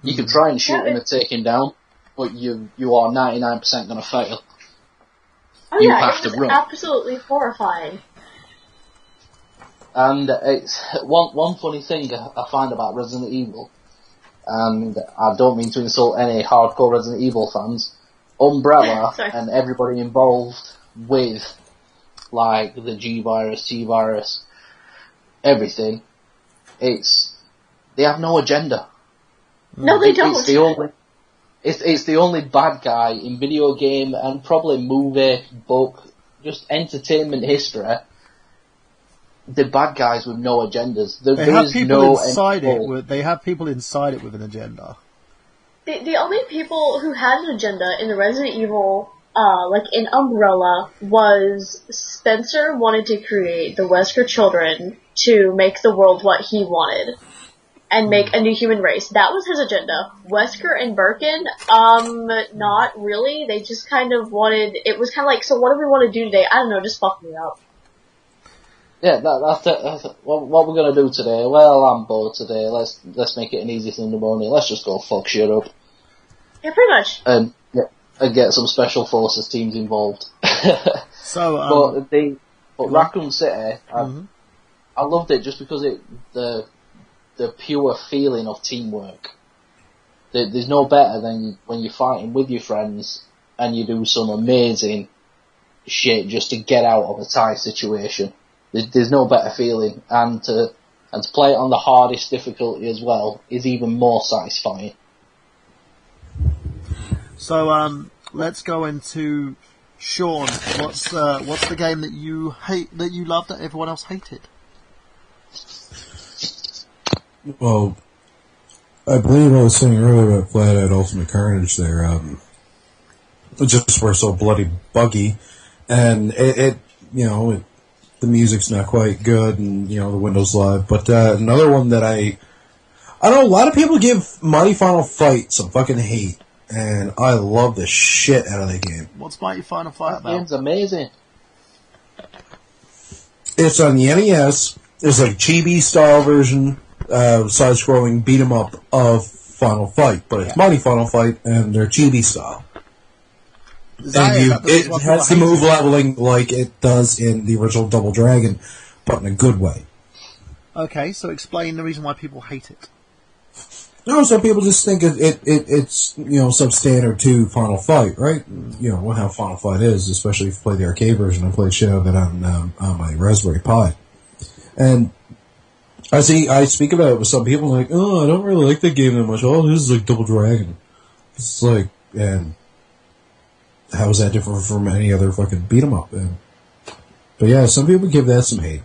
You can try and shoot him and take him down, but you are 99% going to fail. Oh you yeah, have it to was run. absolutely horrifying. And it's one funny thing I find about Resident Evil, and I don't mean to insult any hardcore Resident Evil fans, Umbrella and everybody involved with like the G virus, T virus, everything, they have no agenda. No, they don't. It's the only bad guy in video game and probably movie, book, just entertainment history. The bad guys with no agendas. They have people inside it. They have people inside it with an agenda. The only people who had an agenda in the Resident Evil, like in Umbrella, was Spencer wanted to create the Wesker children to make the world what he wanted. And make a new human race. That was his agenda. Wesker and Birkin, not really. They just kind of wanted, it was kind of like, so what do we want to do today? I don't know, just fuck me up. Yeah, that's it. What we're gonna do today? Well, I'm bored today. Let's make it an easy Sunday morning. Let's just go fuck shit up. Yeah, pretty much. And get some special forces teams involved. So, but Raccoon City, I loved it just because the pure feeling of teamwork. There's no better than when you're fighting with your friends and you do some amazing shit just to get out of a tight situation. There's no better feeling, and to play it on the hardest difficulty as well is even more satisfying. So let's go into Sean. What's the game that you loved that everyone else hated? Well, I believe I was saying earlier about Flat Out Ultimate Carnage there. Just were so bloody buggy, and the music's not quite good, and the Windows Live. But another one that I don't know, a lot of people give Mighty Final Fight some fucking hate, and I love the shit out of that game. What's Mighty Final Fight about? That game's amazing. It's on the NES. It's like chibi style version. Side-scrolling beat 'em up of Final Fight, but it's Mighty Final Fight and they're chibi style. It has the move leveling like it does in the original Double Dragon, but in a good way. Okay, so explain the reason why people hate it. No, some people just think it's substandard to Final Fight, right? How Final Fight is, especially if you play the arcade version. I played shit out of it on my Raspberry Pi, and I speak about it with some people like, oh, I don't really like that game that much. Oh, this is like Double Dragon. It's like, and how is that different from any other fucking beat 'em up? But yeah, some people give that some hate.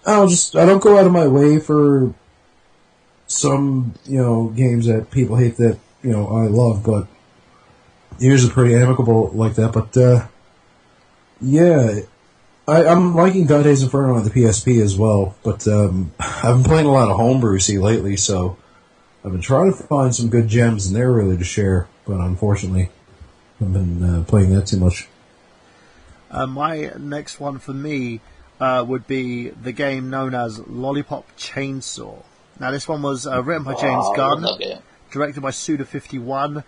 I don't go out of my way for some, games that people hate that, I love, but yours are pretty amicable like that. But, yeah. I'm liking Dante's Inferno on the PSP as well, but I've been playing a lot of Homebrew lately, so I've been trying to find some good gems in there really to share, but unfortunately I've been playing that too much. My next one for me would be the game known as Lollipop Chainsaw. Now this one was written by James Gunn, directed by Suda51.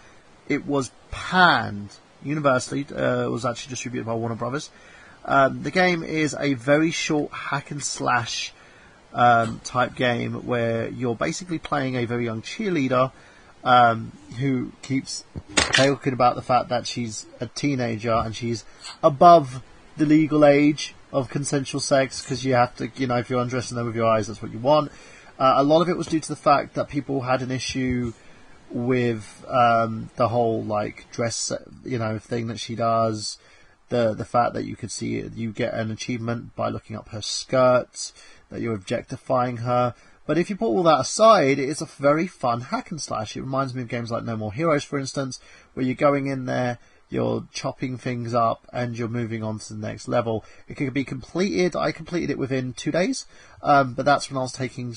It was panned universally. It was actually distributed by Warner Brothers. The game is a very short hack and slash type game where you're basically playing a very young cheerleader who keeps talking about the fact that she's a teenager and she's above the legal age of consensual sex because you have to, if you're undressing them with your eyes, that's what you want. A lot of it was due to the fact that people had an issue with the whole dress, thing that she does. The fact that you could see you get an achievement by looking up her skirts, that you're objectifying her. But if you put all that aside, it is a very fun hack and slash. It reminds me of games like No More Heroes, for instance, where you're going in there, you're chopping things up, and you're moving on to the next level. It could be completed. I completed it within 2 days, but that's when I was taking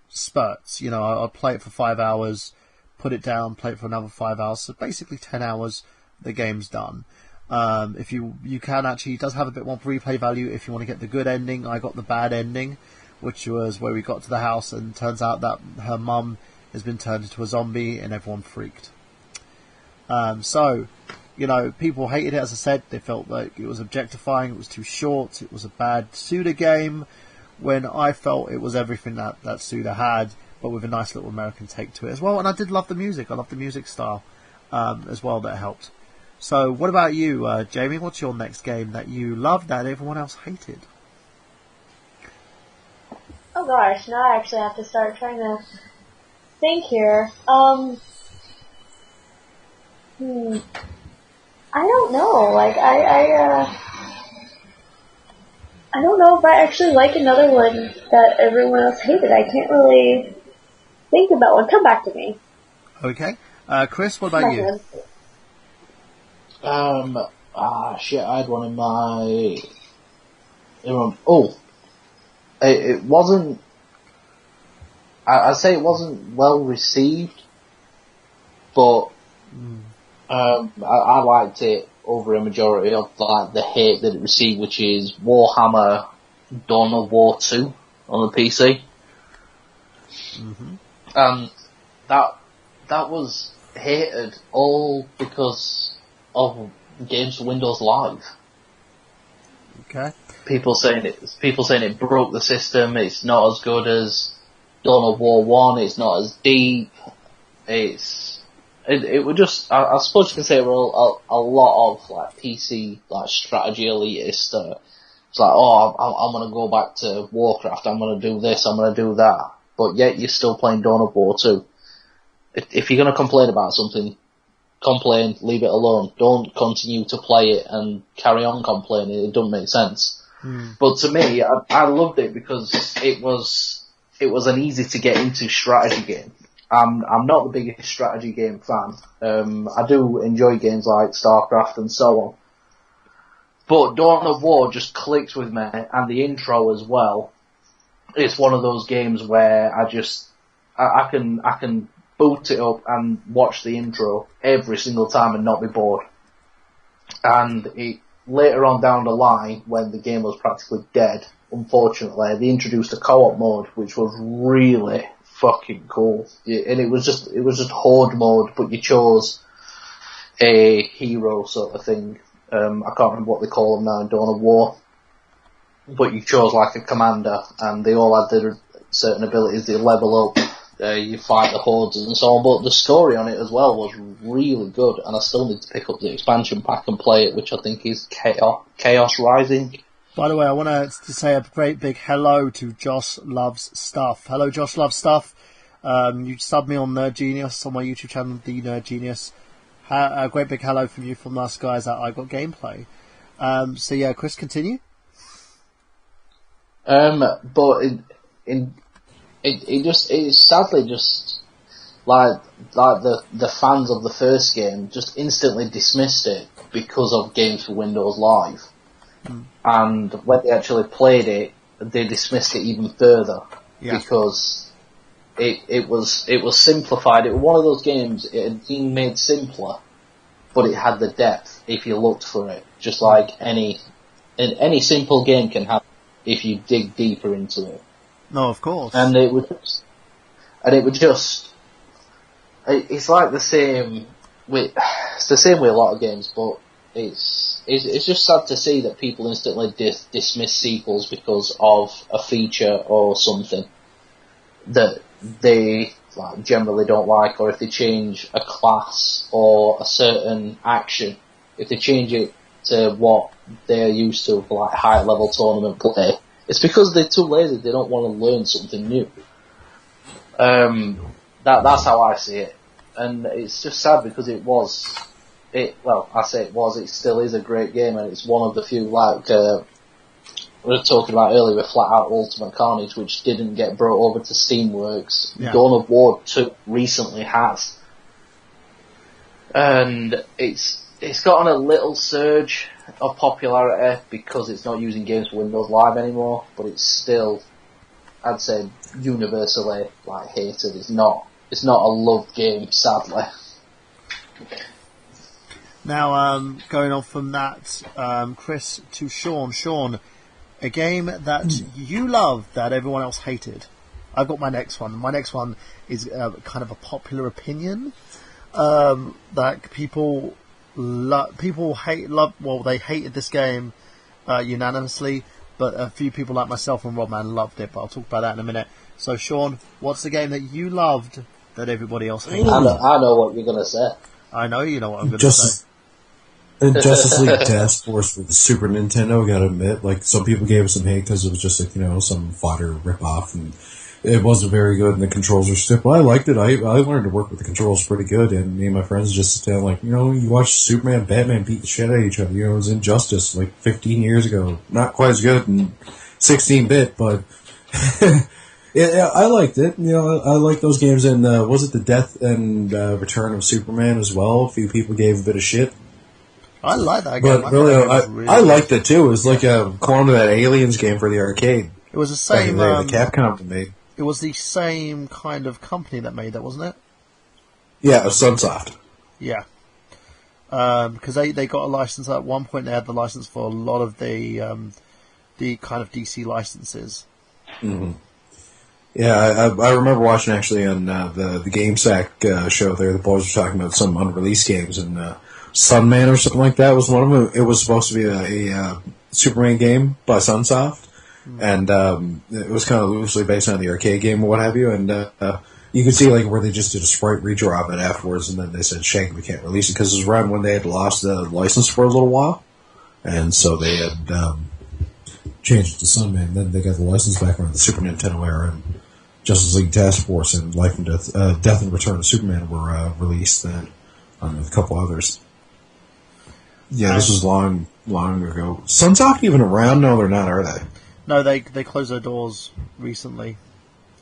spurts. I'd play it for 5 hours, put it down, play it for another 5 hours. So basically 10 hours, the game's done. If you can actually, it does have a bit more replay value if you want to get the good ending. I got the bad ending, which was where we got to the house and turns out that her mum has been turned into a zombie and everyone freaked. People hated it, as I said. They felt like it was objectifying, it was too short, it was a bad Suda game, when I felt it was everything that Suda had, but with a nice little American take to it as well. And I did love the music. I loved the music style as well, that helped. So, what about you, Jamie? What's your next game that you loved that everyone else hated? Oh gosh, now I actually have to start trying to think here. I don't know. Like, I don't know if I actually like another one that everyone else hated. I can't really think about one. Come back to me. Okay. Chris, what about you? Shit, I had one in my... it wasn't... I'd say it wasn't well received, but I liked it over a majority of like the hate that it received, which is Warhammer Dawn of War 2 on the PC. And that was hated all because of games for Windows Live. Okay. People saying it broke the system. It's not as good as Dawn of War 1. It's not as deep. It would just, I suppose you can say, well, a lot of like PC like strategy elitists. It's like, I'm gonna go back to Warcraft. I'm gonna do this. I'm gonna do that. But yet you're still playing Dawn of War 2. If you're gonna complain about something, complain, leave it alone. Don't continue to play it and carry on complaining. It doesn't make sense. But to me, I loved it because it was an easy to get into strategy game. I'm not the biggest strategy game fan. I do enjoy games like StarCraft and so on. But Dawn of War just clicks with me, and the intro as well. It's one of those games where I can boot it up and watch the intro every single time and not be bored. And later on down the line, when the game was practically dead, unfortunately, they introduced a co-op mode, which was really fucking cool. And it was just horde mode, but you chose a hero sort of thing. I can't remember what they call them now in Dawn of War. But you chose like a commander, and they all had their certain abilities. They level up, you fight the hordes and so on. But the story on it as well was really good, and I still need to pick up the expansion pack and play it, which I think is Chaos Rising. By the way, I want to say a great big hello to Josh Loves Stuff. Hello, Josh Loves Stuff. You subbed me on Nerd Genius on my YouTube channel, The Nerd Genius. A great big hello from you from us guys at I Got Gameplay. So yeah, Chris, continue. But it's sadly just like the fans of the first game just instantly dismissed it because of games for Windows Live. And when they actually played it, they dismissed it even further because it was simplified. It was one of those games. It had been made simpler, but it had the depth if you looked for it. Just like any simple game can have if you dig deeper into it. No, of course. And it would just. It's like the same with a lot of games, but it's just sad to see that people instantly dismiss sequels because of a feature or something that they generally don't like, or if they change a class or a certain action, if they change it to what they're used to for like high level tournament play, it's because they're too lazy. They don't want to learn something new. That's how I see it, and it's just sad because it still is a great game, and it's one of the few, like we were talking about earlier with Flat Out Ultimate Carnage, which didn't get brought over to Steamworks. Yeah. Dawn of War 2 recently has. And it's gotten a little surge of popularity because it's not using games for Windows Live anymore, but it's still, I'd say, universally hated. It's not a loved game, sadly. Now, going on from that, Chris to Sean. Sean, a game that you love that everyone else hated. I've got my next one. My next one is kind of a popular opinion that people they hated this game unanimously, but a few people like myself and Rodman loved it. But I'll talk about that in a minute. So, Sean, what's the game that you loved that everybody else hated? I know what you're going to say. I know you know what I'm going to say. And Justice League Task Force for the Super Nintendo, I gotta admit, like, some people gave it some hate because it was just like, some fighter ripoff, and it wasn't very good, and the controls were stiff. But I liked it. I learned to work with the controls pretty good, and me and my friends just sit down like, you watch Superman, Batman beat the shit out of each other. It was Injustice like 15 years ago. Not quite as good in 16-bit, but yeah, I liked it. I liked those games, and was it the Death and Return of Superman as well? A few people gave a bit of shit. I like that game. But really, I liked it too. It was like a clone of that Aliens game for the arcade. It was the same. The Capcom made. It was the same kind of company that made that, wasn't it? Yeah, it was Sunsoft. Yeah. Because they got a license at one point. They had the license for a lot of the kind of DC licenses. Mm-hmm. Yeah, I remember watching actually on the GameSack show there. The boys were talking about some unreleased games, and Sunman or something like that was one of them. It was supposed to be a Superman game by Sunsoft, and it was kind of loosely based on the arcade game or what have you. And you could see like where they just did a sprite redraw of it afterwards, and then they said, "Shame, we can't release it," because it was around when they had lost the license for a little while, and so they had changed it to Sunman. And then they got the license back around the Super Nintendo era, and Justice League Task Force and Life and Death and Return of Superman were released then, with a couple others. Yeah, this was long ago. Sunsoft even around? No, they're not, are they? No, they closed their doors recently,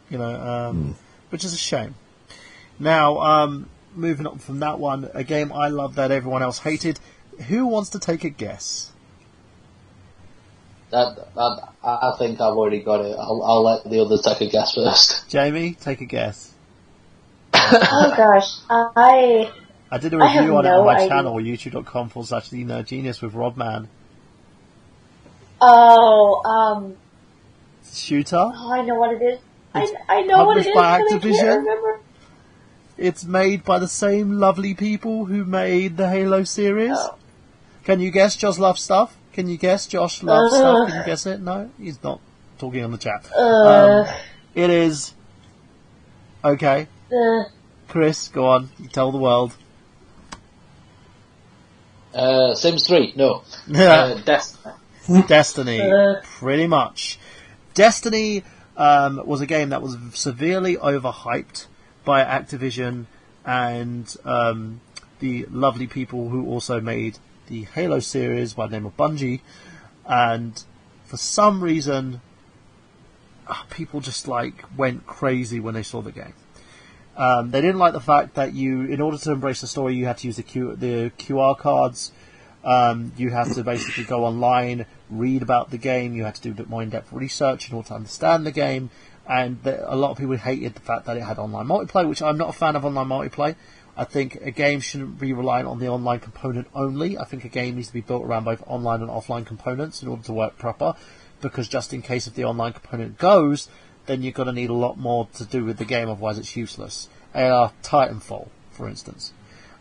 which is a shame. Now, moving on from that one, a game I love that everyone else hated. Who wants to take a guess? I think I've already got it. I'll let the others take a guess first. Jamie, take a guess. Oh gosh, I did a review on it on my idea. channel, youtube.com/The Nerd Genius with Rob Man. Oh, Shooter? Oh, I know what it is. I know what it is, by but I Activision? can't remember. It's made by the same lovely people who made the Halo series. Oh. Can you guess Josh loves stuff? Can you guess Josh loves stuff? Can you guess it? No? He's not talking on the chat. It is... Okay. Chris, go on. You tell the world. Sims 3, no. Destiny, pretty much. Destiny was a game that was severely overhyped by Activision and the lovely people who also made the Halo series by the name of Bungie, and for some reason people just went crazy when they saw the game. They didn't like the fact that in order to embrace the story, you had to use the QR cards. You had to basically go online, read about the game. You had to do more in-depth research in order to understand the game. And a lot of people hated the fact that it had online multiplayer, which I'm not a fan of online multiplayer. I think a game shouldn't be reliant on the online component only. I think a game needs to be built around both online and offline components in order to work proper. Because just in case if the online component goes, then you're going to need a lot more to do with the game, otherwise it's useless. Titanfall, for instance.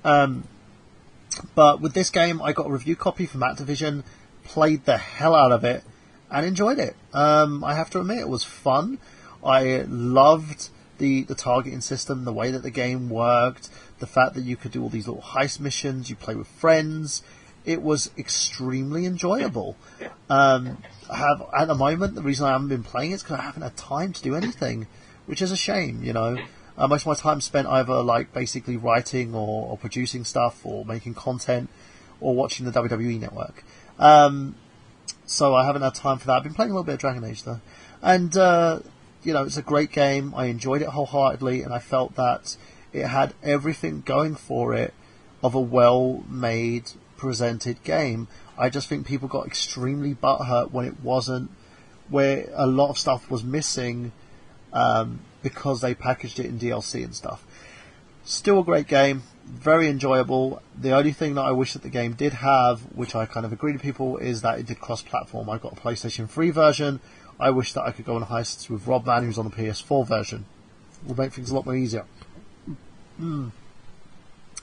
But with this game, I got a review copy from Activision, played the hell out of it, and enjoyed it. I have to admit, it was fun. I loved the targeting system, the way that the game worked, the fact that you could do all these little heist missions, you play with friends. It was extremely enjoyable. At the moment, the reason I haven't been playing it is because I haven't had time to do anything, which is a shame, most of my time spent either basically writing or producing stuff or making content or watching the WWE Network. So I haven't had time for that. I've been playing a little bit of Dragon Age though. And, it's a great game. I enjoyed it wholeheartedly, and I felt that it had everything going for it of a well-made, presented game. I just think people got extremely butthurt when it wasn't, where a lot of stuff was missing, because they packaged it in DLC and stuff. Still a great game, very enjoyable. The only thing that I wish that the game did have, which I kind of agree to people, is that it did cross-platform. I got a PlayStation 3 version. I wish that I could go on heists with Rob Van, who's on the PS4 version. It would make things a lot more easier.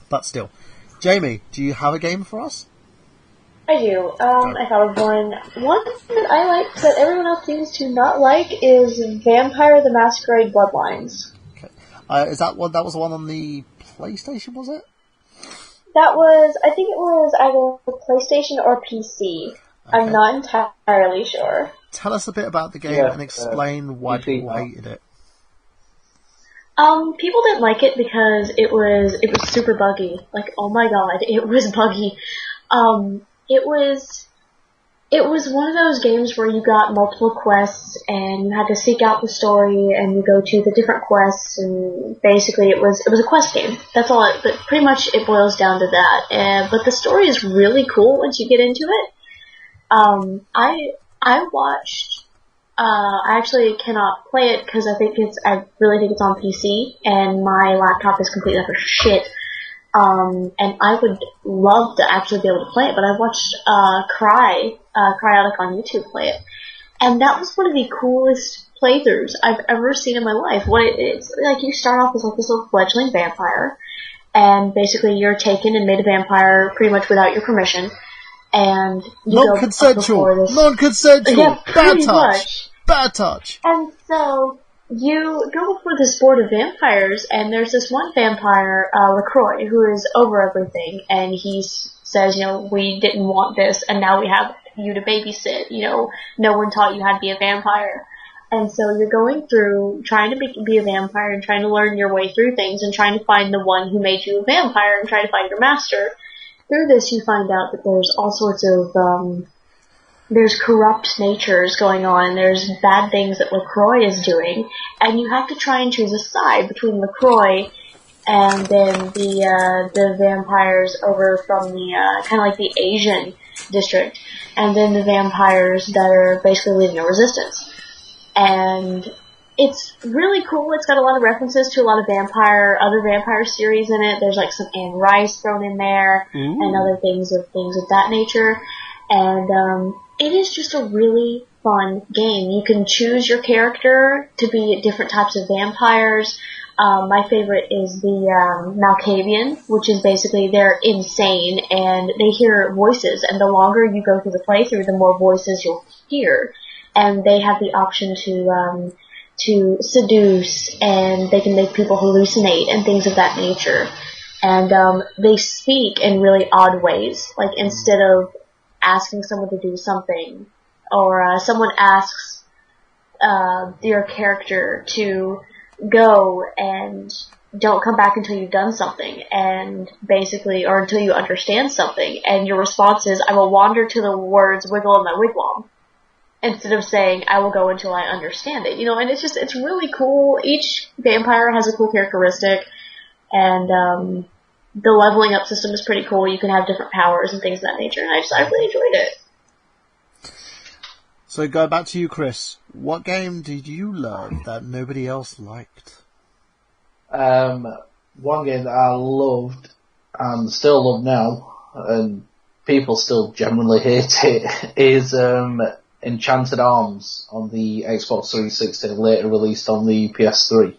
But still. Jamie, do you have a game for us? I do. I thought of one. One that I like that everyone else seems to not like is Vampire the Masquerade Bloodlines. Okay. Is that one? That was the one on the PlayStation, was it? I think it was either PlayStation or PC. Okay. I'm not entirely sure. Tell us a bit about the game and explain why people hated it. People didn't like it because it was super buggy. Like, oh my god, it was buggy. It was one of those games where you got multiple quests and you had to seek out the story and you go to the different quests, and basically it was a quest game. That's all but pretty much it boils down to that. But the story is really cool once you get into it. I watched, I actually cannot play it because I really think it's on PC and my laptop is completely utter shit. And I would love to actually be able to play it, but I watched, Cryotic on YouTube play it. And that was one of the coolest playthroughs I've ever seen in my life. It's like you start off as like this little fledgling vampire, and basically you're taken and made a vampire pretty much without your permission. And you non-consensual, yeah, bad touch, bad touch. And so you go before this board of vampires, and there's this one vampire, LaCroix, who is over everything, and he says, we didn't want this, and now we have you to babysit. No one taught you how to be a vampire. And so you're going through trying to be a vampire and trying to learn your way through things and trying to find the one who made you a vampire and trying to find your master. Through this, you find out that there's all sorts of, there's corrupt natures going on, there's bad things that LaCroix is doing, and you have to try and choose a side between LaCroix and then the vampires over from the, kind of like the Asian district, and then the vampires that are basically leading a resistance. And it's really cool. It's got a lot of references to a lot of other vampire series in it. There's like some Anne Rice thrown in there and other things of that nature. And it is just a really fun game. You can choose your character to be different types of vampires. My favorite is the Malkavian, which is basically they're insane and they hear voices. And the longer you go through the playthrough, the more voices you'll hear. And they have the option to seduce, and they can make people hallucinate and things of that nature. And they speak in really odd ways. Like, instead of asking someone to do something, or someone asks your character to go and don't come back until you've done something, and basically, or until you understand something, and your response is, I will wander to the words wiggle in my wigwam. Instead of saying, I will go until I understand it. And it's really cool. Each vampire has a cool characteristic, and the leveling up system is pretty cool. You can have different powers and things of that nature, and I really enjoyed it. So go back to you, Chris. What game did you love that nobody else liked? One game that I loved, and still love now, and people still generally hate it, is Enchanted Arms on the Xbox 360, later released on the PS3,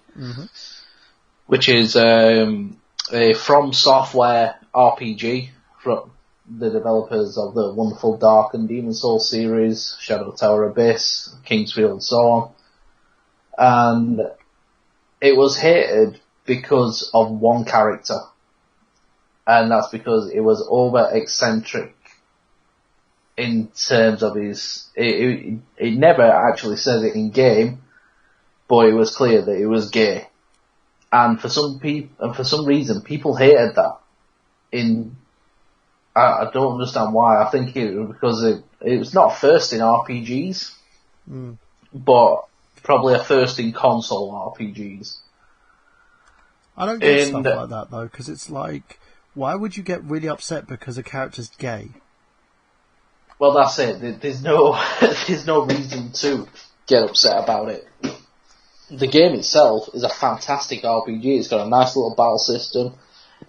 which is a From Software RPG from the developers of the wonderful Dark and Demon Souls series, Shadow Tower Abyss, Kingsfield, and so on. And it was hated because of one character, and that's because it was over eccentric in terms of his, it never actually says it in game, but it was clear that it was gay. And for some reason, people hated that. I don't understand why. I think it was because it was not first in RPGs, but probably a first in console RPGs. I don't get stuff like that though, because it's like, why would you get really upset because a character's gay? Well, that's it. There's no reason to get upset about it. The game itself is a fantastic RPG. It's got a nice little battle system,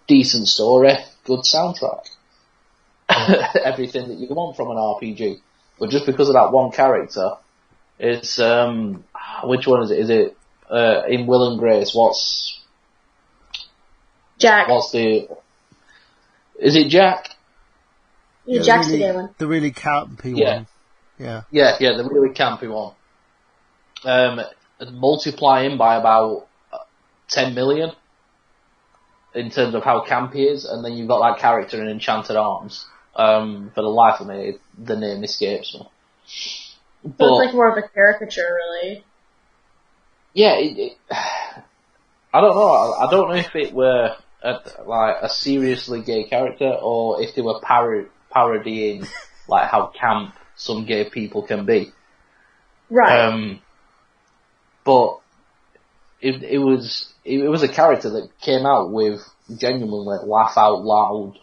decent story, good soundtrack. Everything that you want from an RPG. But just because of that one character, it's, which one is it? Is it, in Will and Grace, what's Jack. Is it Jack? Yeah, Jack's the gay one. The really campy one. Yeah, the really campy one. Multiplying by about 10 million. in terms of how camp he is, and then you've got that character in Enchanted Arms. For the life of me, the name escapes me. But it's like more of a caricature, really. Yeah, I don't know. I don't know if it were a seriously gay character, or if they were parodying like how camp some gay people can be. Right. But it was a character that came out with genuinely laugh out loud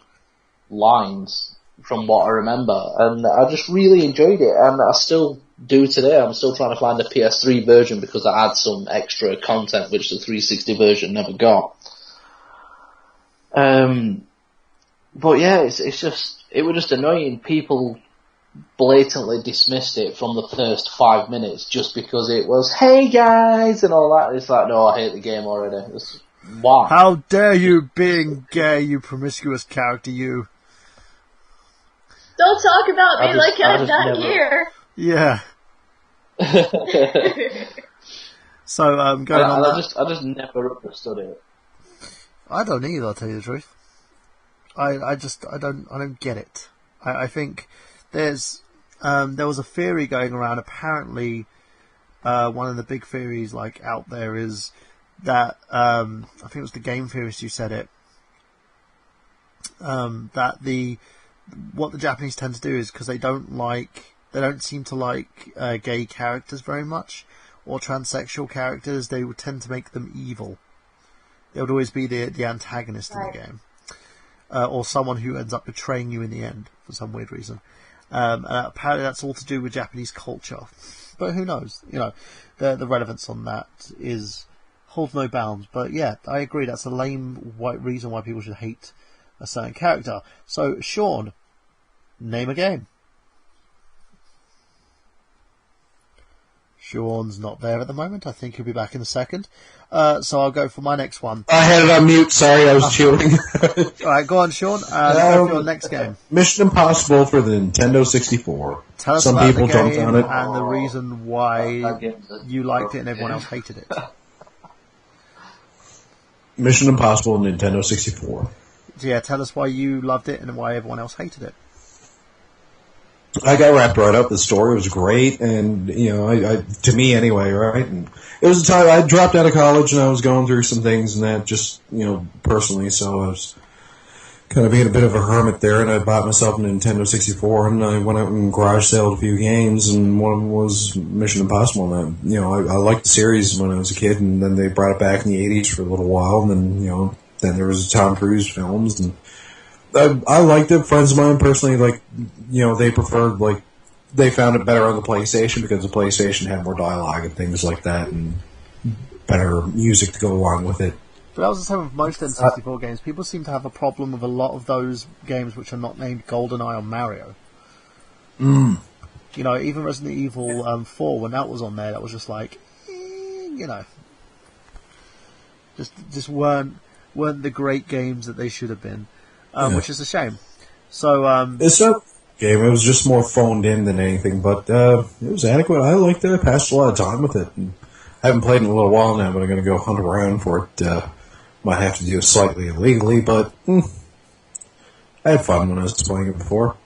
lines from what I remember, and I just really enjoyed it, and I still do today. I'm still trying to find the PS3 version because I had some extra content which the 360 version never got. But yeah, it was just annoying. People blatantly dismissed it from the first 5 minutes just because it was, hey guys, and all that. It's like, no, I hate the game already. Why? How dare you being gay, you promiscuous character, you. Don't talk about me like I'm not here. Yeah. So, going on I just never understood it. I don't either, I'll tell you the truth. I don't get it. I think there was a theory going around. Apparently, one of the big theories like out there is that I think it was the game theorist who said it. That what the Japanese tend to do is because they don't seem to like gay characters very much, or transsexual characters. They would tend to make them evil. They would always be the antagonist in the game, or someone who ends up betraying you in the end for some weird reason. Apparently, that's all to do with Japanese culture, but who knows? You know, the relevance on that holds no bounds. But yeah, I agree. That's a lame reason why people should hate a certain character. So, Sean, name a game. Sean's not there at the moment. I think he'll be back in a second. So I'll go for my next one. I had it on mute. Sorry, I was chewing. Alright, go on, Sean. Go for your next game. Mission Impossible for the Nintendo 64. Tell us Some about people the jumped game on it. and the reason why you liked it and everyone else hated it. Mission Impossible Nintendo 64. Yeah, tell us why you loved it and why everyone else hated it. I got wrapped right up. The story was great, and I to me anyway, right? And it was a time I dropped out of college and I was going through some things and that just personally. So I was kind of being a bit of a hermit there, and I bought myself a Nintendo 64, and I went out and garage saled a few games, and one of them was Mission Impossible. And I liked the series when I was a kid, and then they brought it back in the '80s for a little while, and then then there was Tom Cruise films, and I liked it. Friends of mine personally, they preferred, they found it better on the PlayStation because the PlayStation had more dialogue and things like that, and better music to go along with it. But that was the same with most N64 games. People seem to have a problem with a lot of those games which are not named GoldenEye or Mario. Even Resident Evil 4, when that was on there, that was just like, just weren't the great games that they should have been, which is a shame. So it's not a game. It was just more phoned in than anything, but it was adequate. I liked it. I passed a lot of time with it. And I haven't played in a little while now, but I'm going to go hunt around for it. Might have to do it slightly illegally, but I had fun when I was playing it before.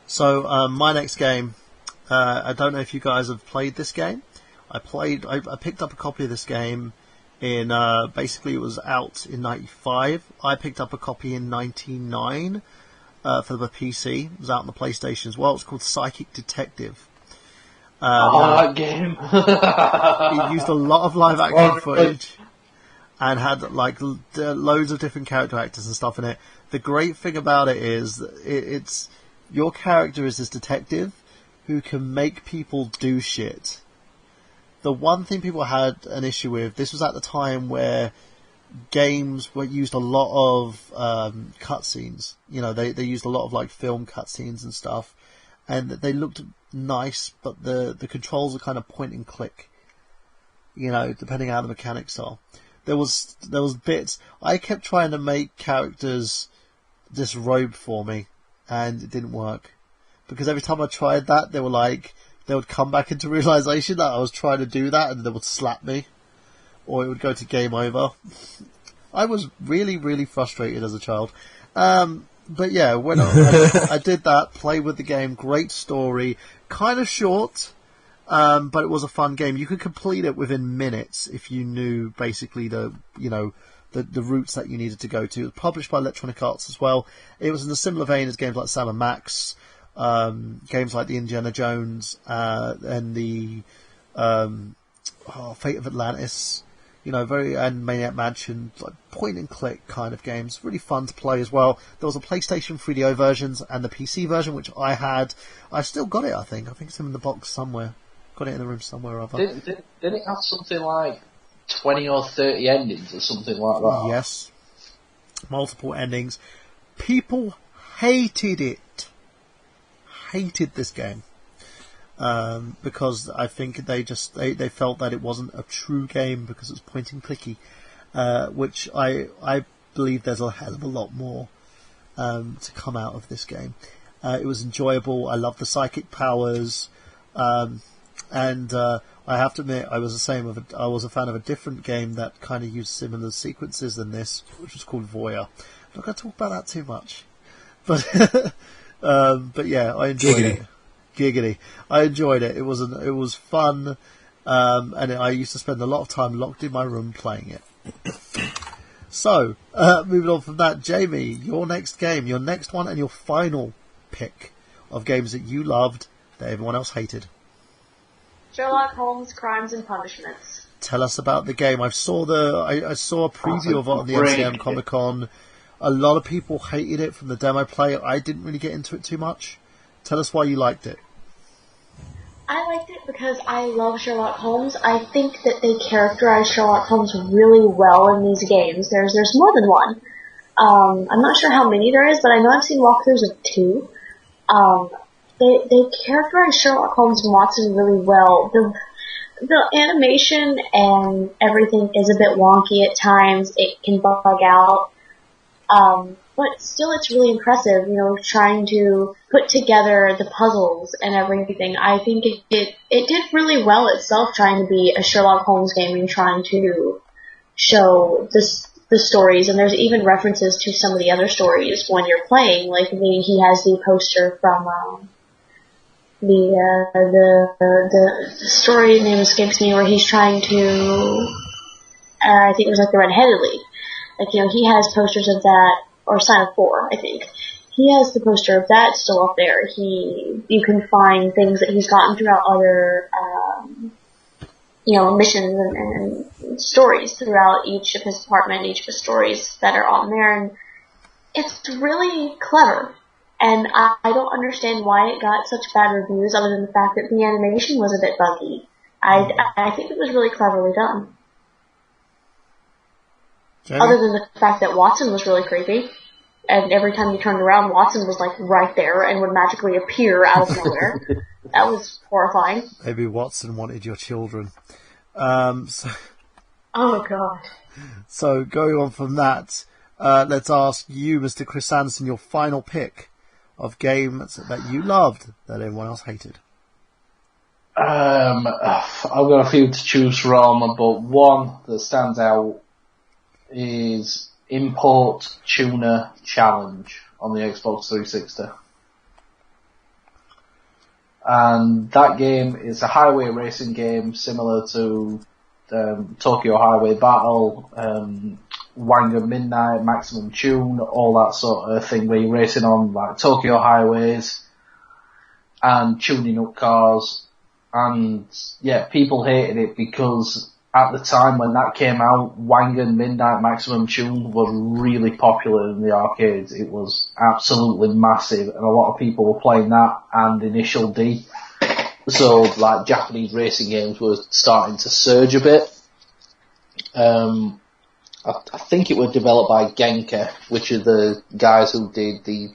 So my next game, I don't know if you guys have played this game. I picked up a copy of this game in basically it was out in '95. I picked up a copy in '99 for the PC. It was out on the PlayStation as well. It's called Psychic Detective. That game. It used a lot of live action footage and had loads of different character actors and stuff in it. The great thing about it is it's your character is this detective who can make people do shit. The one thing people had an issue with, this was at the time where games used a lot of cutscenes. They used a lot of film cutscenes and stuff, and they looked nice, but the controls are kind of point and click. Depending on how the mechanics are. There was bits. I kept trying to make characters disrobe for me, and it didn't work because every time I tried that, they would come back into realization that I was trying to do that, and they would slap me, or it would go to game over. I was really, really frustrated as a child. But yeah, when I did that, play with the game, great story, kind of short, but it was a fun game. You could complete it within minutes if you knew basically the routes that you needed to go to. It was published by Electronic Arts as well. It was in a similar vein as games like Sam & Max, games like the Indiana Jones, and the Fate of Atlantis, and Maniac Mansion, like point and click kind of games. Really fun to play as well. There was a PlayStation 3DO versions and the PC version, which I had. I still got it, I think. I think it's in the box somewhere. Got it in the room somewhere or other. Did it have something like 20 or 30 endings or something like that? Yes. Multiple endings. People hated it. Hated this game. Because I think they felt that it wasn't a true game because it was point and clicky, which I believe there's a hell of a lot more to come out of this game. It was enjoyable. I loved the psychic powers, and I have to admit I was I was a fan of a different game that kind of used similar sequences than this, which was called Voyeur. I'm not going to talk about that too much, but yeah, I enjoyed it. Giggity. I enjoyed it. It was fun, and I used to spend a lot of time locked in my room playing it. So, moving on from that, Jamie, your next one and your final pick of games that you loved that everyone else hated. Sherlock Holmes: Crimes and Punishments. Tell us about the game. I saw a preview of it on the MCM Comic Con. A lot of people hated it from the demo play. I didn't really get into it too much. Tell us why you liked it. I liked it because I love Sherlock Holmes. I think that they characterize Sherlock Holmes really well in these games. There's more than one. I'm not sure how many there is, but I know I've seen walkthroughs of 2. They characterize Sherlock Holmes and Watson really well. The animation and everything is a bit wonky at times. It can bug out. But still it's really impressive, trying to put together the puzzles and everything. I think it did really well itself, trying to be a Sherlock Holmes game and trying to show the stories. And there's even references to some of the other stories when you're playing. Like he has the poster from the story name escapes me, where he's trying to I think it was like the Red-Headed League. Like, he has posters of that, or Sign of 4, I think. He has the poster of that still up there. You can find things that he's gotten throughout other, missions and stories throughout each of his department, each of his stories that are on there, and it's really clever. And I don't understand why it got such bad reviews, other than the fact that the animation was a bit buggy. I think it was really cleverly done. Jamie? Other than the fact that Watson was really creepy, and every time you turned around, Watson was like right there and would magically appear out of nowhere. That was horrifying. Maybe Watson wanted your children. Oh god. So going on from that, let's ask you, Mr. Chris Anderson, your final pick of games that you loved that everyone else hated. I've got a few to choose from, but one that stands out is Import Tuner Challenge on the Xbox 360. And that game is a highway racing game similar to Tokyo Highway Battle, Wangan Midnight, Maximum Tune, all that sort of thing, where you're racing on like Tokyo highways and tuning up cars. And yeah, people hated it because at the time when that came out, Wangan Midnight Maximum Tune was really popular in the arcades. It was absolutely massive, and a lot of people were playing that and Initial D. So, like, Japanese racing games were starting to surge a bit. I think it was developed by Genka, which are the guys who did the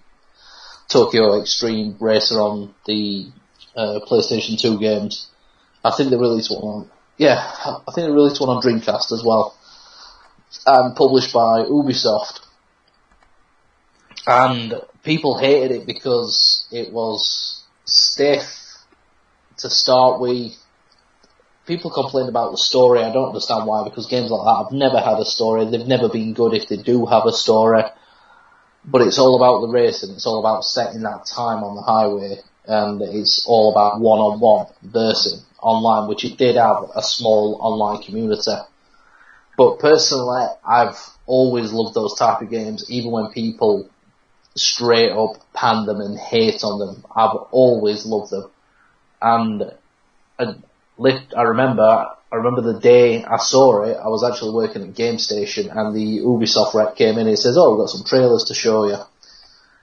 Tokyo Extreme Racer on the PlayStation 2 games. I think they released one on Dreamcast as well. And published by Ubisoft. And people hated it because it was stiff to start with. people complain about the story. I don't understand why, because games like that have never had a story. They've never been good if they do have a story. But it's all about the racing. It's all about setting that time on the highway. And it's all about one-on-one versing online, which it did have a small online community. But personally, I've always loved those type of games, even when people straight up pan them and hate on them. I've always loved them. And I remember the day I saw it, I was actually working at Game Station, and the Ubisoft rep came in and he says, "Oh, we've got some trailers to show you."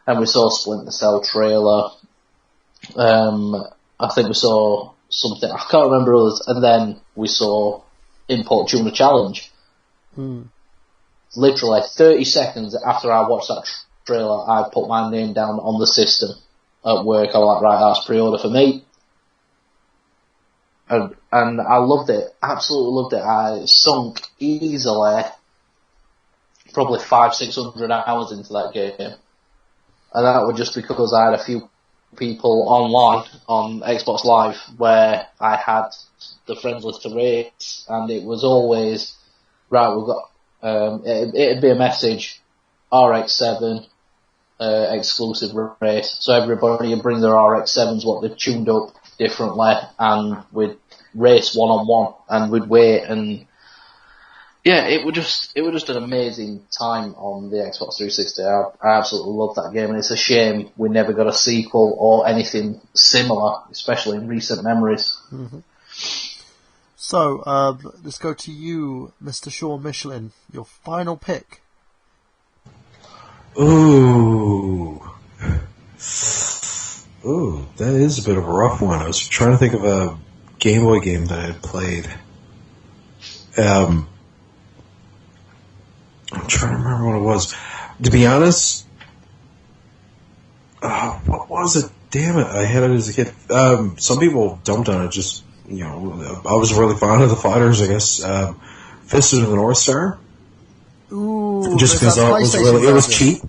And we saw Splinter Cell trailer. I think we saw something, I can't remember others, and then we saw Import Tuna Challenge. Literally 30 seconds after I watched that trailer, I put my name down on the system at work. I was like, right, that's pre-order for me. And I loved it, absolutely loved it. I sunk easily probably 500-600 hours into that game. And that was just because I had a few people online on Xbox Live where I had the friends list to race, and it was always, right, we've got, it'd be a message, RX-7, exclusive race. So everybody would bring their RX-7s, what they've tuned up differently, and we'd race one-on-one, and we'd wait, and yeah, it was just an amazing time on the Xbox 360. I absolutely loved that game, and it's a shame we never got a sequel or anything similar, especially in recent memories. Mm-hmm. So, let's go to you, Mr. Sean Michelin. Your final pick. Ooh, that is a bit of a rough one. I was trying to think of a Game Boy game that I had played. I'm trying to remember what it was. To be honest, what was it? Damn it, I had it as a kid. Some people dumped on it. Just, I was really fond of the fighters, I guess. Fist of the North Star. Ooh, just because it was cheap.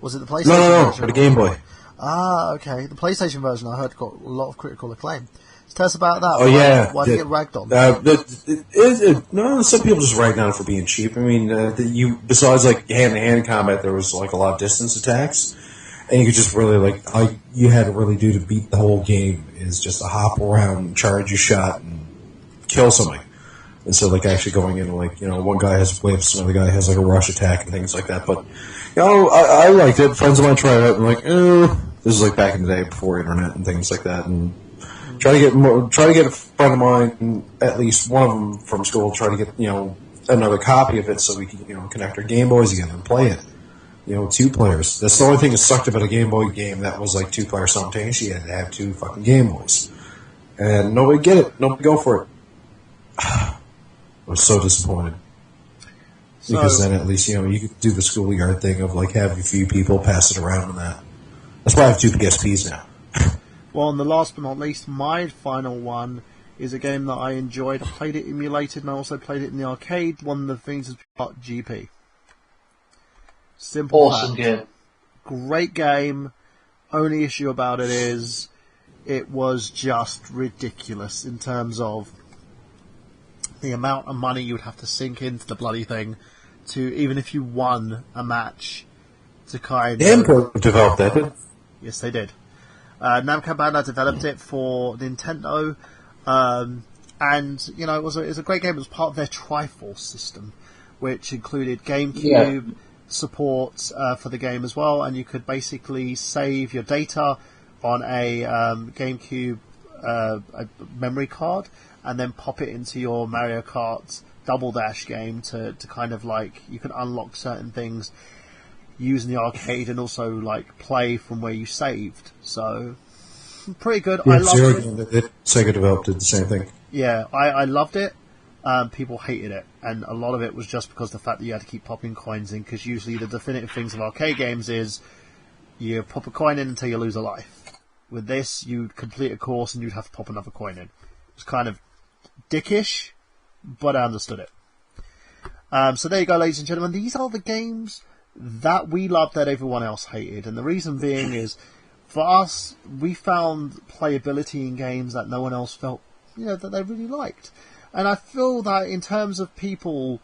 Was it the PlayStation version? No, for the Game Boy. Ah, okay. The PlayStation version, I heard, got a lot of critical acclaim. Tell us about that. Why did you get ragged on? Some people just ragged on it for being cheap. I mean, besides like hand-to-hand combat, there was like a lot of distance attacks, and you could just really all you had to really do to beat the whole game is just to hop around, charge your shot, and kill somebody. And so actually going in one guy has whips, another guy has a rush attack and things like that. But I liked it. Friends of mine tried it and this is back in the day before internet and things like that, and. Try to get a friend of mine, at least one of them from school, try to get another copy of it so we can connect our Game Boys together and play it. 2 players. That's the only thing that sucked about a Game Boy game that was 2 players simultaneous. You had to have 2 fucking Game Boys, and nobody get it. Nobody go for it. I was so disappointed because then at least you could do the schoolyard thing of have a few people pass it around and that. That's why I have 2 PSPs now. Well, and the last but not least, my final one is a game that I enjoyed. I played it emulated and I also played it in the arcade. One of the things is GP. Simple awesome fact. game. Great game. Only issue about it is it was just ridiculous in terms of the amount of money you would have to sink into the bloody thing to, even if you won a match, to kind of... Namco developed that, didn't? Yes, they did. Namco Bandai developed it for Nintendo, and it was a great game. It was part of their Triforce system, which included GameCube support for the game as well, and you could basically save your data on a GameCube a memory card, and then pop it into your Mario Kart Double Dash game to kind of you can unlock certain things using the arcade and also play from where you saved. So pretty good. Yeah, I loved it. Sega developed did the same thing. Yeah, I loved it. People hated it, and a lot of it was just because the fact that you had to keep popping coins in, because usually the definitive things of arcade games is you pop a coin in until you lose a life. With this, you'd complete a course and you'd have to pop another coin in. It was kind of dickish, but I understood it. So there you go, ladies and gentlemen. These are the games that we loved that everyone else hated, and the reason being is, for us, we found playability in games that no one else felt that they really liked. And I feel that in terms of people,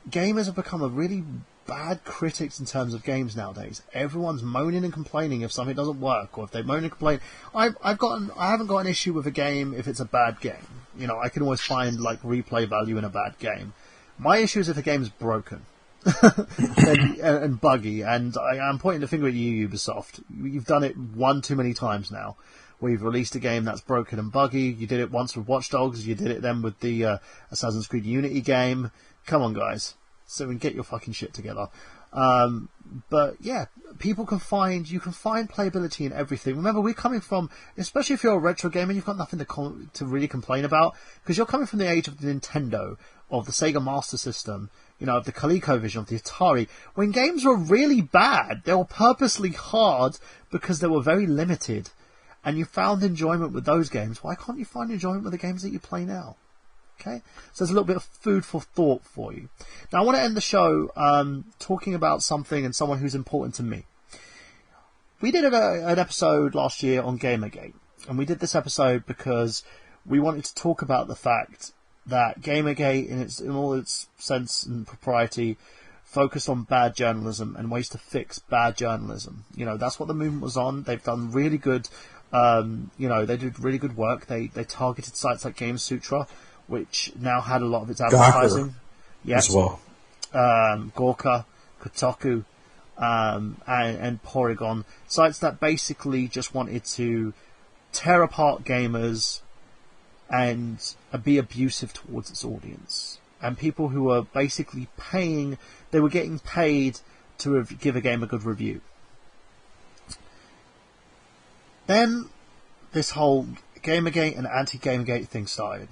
gamers have become a really bad critics in terms of games nowadays. Everyone's moaning and complaining if something doesn't work, or if they moan and complain. I haven't got an issue with a game if it's a bad game. I can always find like replay value in a bad game. My issue is if a game's broken and buggy. And I'm pointing the finger at you, Ubisoft. You've done it one too many times now, where you've released a game that's broken and buggy. You did it once with Watch Dogs. You did it then with the Assassin's Creed Unity game. Come on, guys. So we can get your fucking shit together. But yeah, you can find playability in everything. Remember, we're coming from, especially if you're a retro gamer, you've got nothing to really complain about, because you're coming from the age of the Nintendo, of the Sega Master System, of the ColecoVision, of the Atari. When games were really bad, they were purposely hard because they were very limited, and you found enjoyment with those games. Why can't you find enjoyment with the games that you play now? Okay, so there's a little bit of food for thought for you. Now, I want to end the show talking about something and someone who's important to me. We did an episode last year on Gamergate, and we did this episode because we wanted to talk about the fact that Gamergate, in all its sense and propriety, focused on bad journalism and ways to fix bad journalism. That's what the movement was on. They've done really good, they did really good work. They targeted sites like Game Sutra, which now had a lot of its advertising. Yes. As well. Gawker, Kotaku, and Porygon. Sites that basically just wanted to tear apart gamers and be abusive towards its audience. And people who were basically they were getting paid to give a game a good review. Then this whole Gamergate and anti-Gamergate thing started.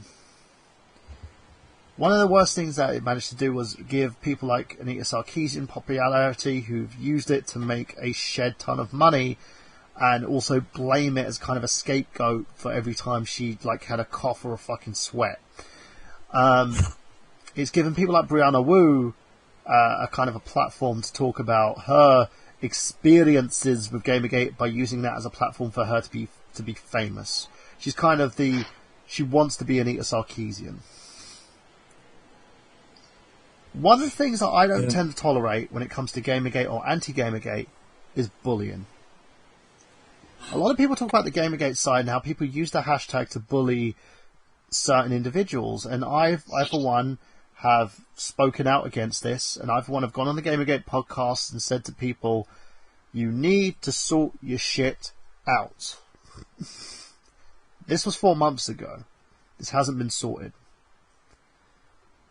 One of the worst things that it managed to do was give people like Anita Sarkeesian popularity, who've used it to make a shed ton of money, and also blame it as kind of a scapegoat for every time she had a cough or a fucking sweat. It's given people like Brianna Wu a kind of a platform to talk about her experiences with Gamergate by using that as a platform for her to be famous. She's kind of she wants to be Anita Sarkeesian. One of the things that I don't tend to tolerate when it comes to Gamergate or anti-Gamergate is bullying. A lot of people talk about the Gamergate side and how people use the hashtag to bully certain individuals, and I for one have spoken out against this, and I for one have gone on the Gamergate podcast and said to people, you need to sort your shit out. This was 4 months ago. This hasn't been sorted.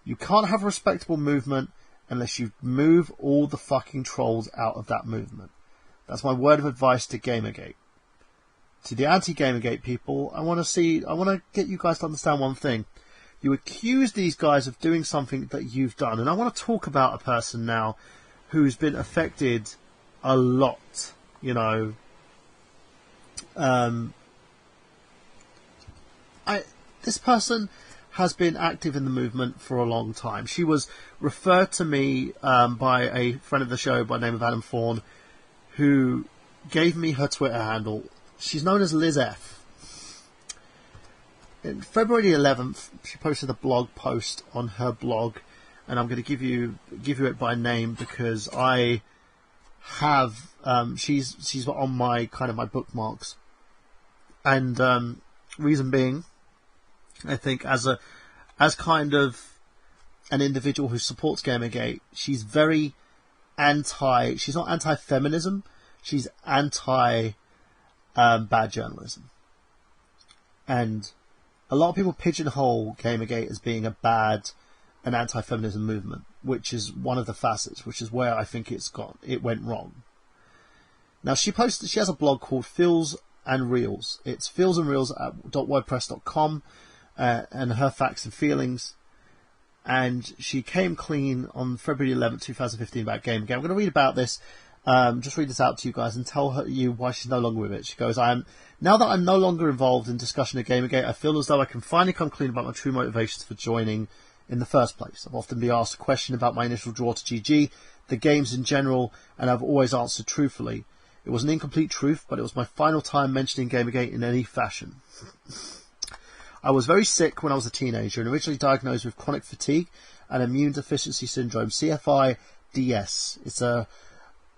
You can't have a respectable movement unless you move all the fucking trolls out of that movement. That's my word of advice to Gamergate. To the anti-Gamergate people, I want to get you guys to understand one thing. You accuse these guys of doing something that you've done, and I want to talk about a person now who's been affected a lot. This person has been active in the movement for a long time. She was referred to me by a friend of the show by the name of Adam Fawn, who gave me her Twitter handle. She's known as Liz F. In February 11th, she posted a blog post on her blog, and I'm going to give you it by name because I have she's on my my bookmarks, and reason being, I think as kind of an individual who supports Gamergate, she's very she's not anti-feminism, she's anti bad journalism. And a lot of people pigeonhole Gamergate as being a bad and anti-feminism movement, which is one of the facets, which is where I think it went wrong. Now she has a blog called Feels and Reels. It's feelsandreels.wordpress.com. And her facts and feelings, and she came clean on February 11th, 2015 about Gamergate. I'm going to read about this, just read this out to you guys and tell you why she's no longer with it. She goes, now that I'm no longer involved in discussion of Gamergate, I feel as though I can finally come clean about my true motivations for joining in the first place. I've often been asked a question about my initial draw to GG, the games in general, and I've always answered truthfully. It was an incomplete truth, but it was my final time mentioning Gamergate in any fashion. I was very sick when I was a teenager and originally diagnosed with chronic fatigue and immune deficiency syndrome, CFIDS. It's a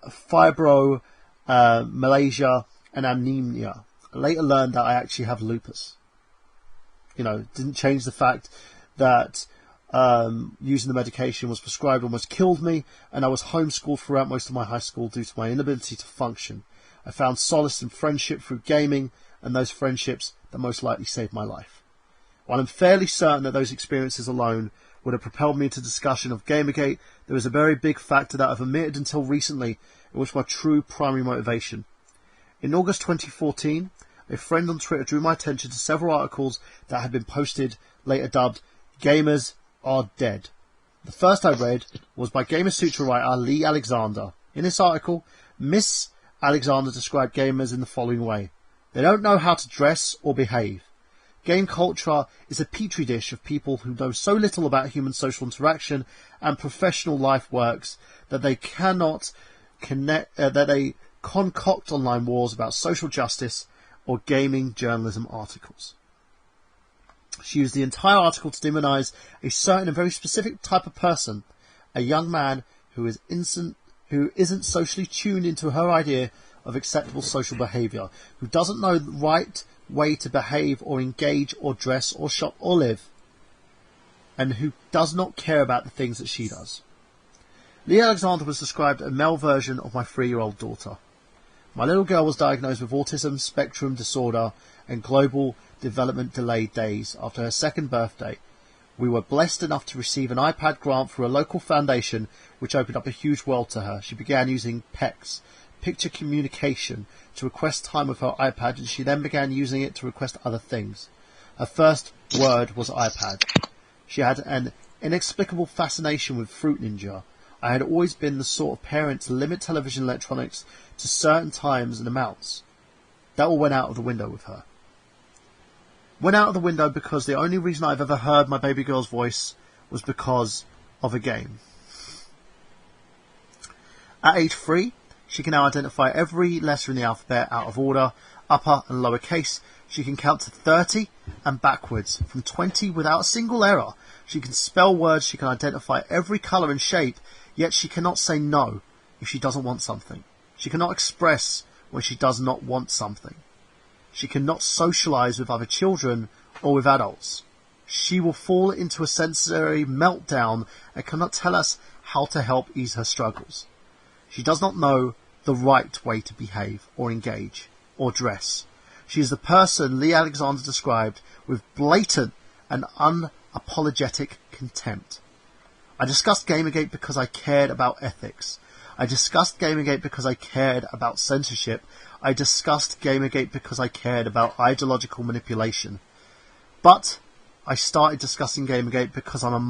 fibro, Malaysia, and anemia. I later learned that I actually have lupus. Didn't change the fact that using the medication was prescribed almost killed me, and I was homeschooled throughout most of my high school due to my inability to function. I found solace in friendship through gaming, and those friendships that most likely saved my life. While I'm fairly certain that those experiences alone would have propelled me into discussion of Gamergate, there is a very big factor that I've omitted until recently, in which my true primary motivation. In August 2014, a friend on Twitter drew my attention to several articles that had been posted, later dubbed Gamers Are Dead. The first I read was by Gamer Sutra writer Lee Alexander. In this article, Miss Alexander described gamers in the following way. They don't know how to dress or behave. Game culture is a petri dish of people who know so little about human social interaction and professional life works that they concoct online wars about social justice or gaming journalism articles. She used the entire article to demonize a certain and very specific type of person, a young man who isn't socially tuned into her idea of acceptable social behaviour, who doesn't know the right way to behave or engage or dress or shop or live, and who does not care about the things that she does. Lee Alexander was described a male version of my 3-year-old daughter. My little girl was diagnosed with autism spectrum disorder and global development delayed days after her 2nd birthday. We were blessed enough to receive an iPad grant through a local foundation which opened up a huge world to her. She began using PECS, picture communication, to request time with her iPad, and she then began using it to request other things. Her first word was iPad. She had an inexplicable fascination with Fruit Ninja. I had always been the sort of parent to limit television electronics to certain times and amounts. That all went out of the window with her. Went out of the window because the only reason I've ever heard my baby girl's voice was because of a game. At age 3, she can now identify every letter in the alphabet out of order, upper and lower case. She can count to 30 and backwards, from 20 without a single error. She can spell words, she can identify every colour and shape, yet she cannot say no if she doesn't want something. She cannot express when she does not want something. She cannot socialise with other children or with adults. She will fall into a sensory meltdown and cannot tell us how to help ease her struggles. She does not know the right way to behave or engage or dress. She is the person Lee Alexander described with blatant and unapologetic contempt. I discussed Gamergate because I cared about ethics. I discussed Gamergate because I cared about censorship. I discussed Gamergate because I cared about ideological manipulation. But I started discussing Gamergate because I'm a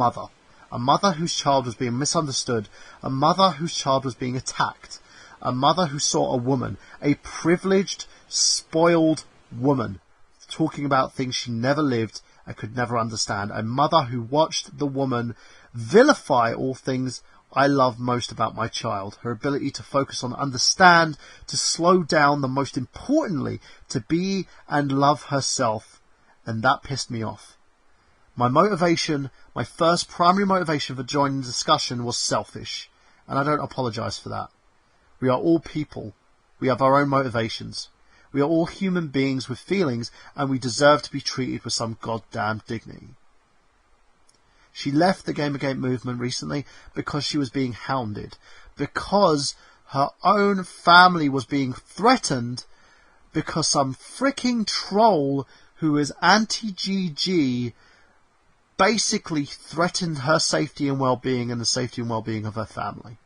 mother whose child was being misunderstood, a mother whose child was being attacked, a mother who saw a woman, a privileged, spoiled woman, talking about things she never lived and could never understand, a mother who watched the woman vilify all things I love most about my child, her ability to focus on understand, to slow down, and most importantly, to be and love herself, and that pissed me off. My motivation, my first primary motivation for joining the discussion was selfish, and I don't apologise for that. We are all people. We have our own motivations. We are all human beings with feelings, and we deserve to be treated with some goddamn dignity. She left the Gamergate movement recently because she was being hounded, because her own family was being threatened, because some freaking troll who is anti-GG basically threatened her safety and well-being and the safety and well-being of her family.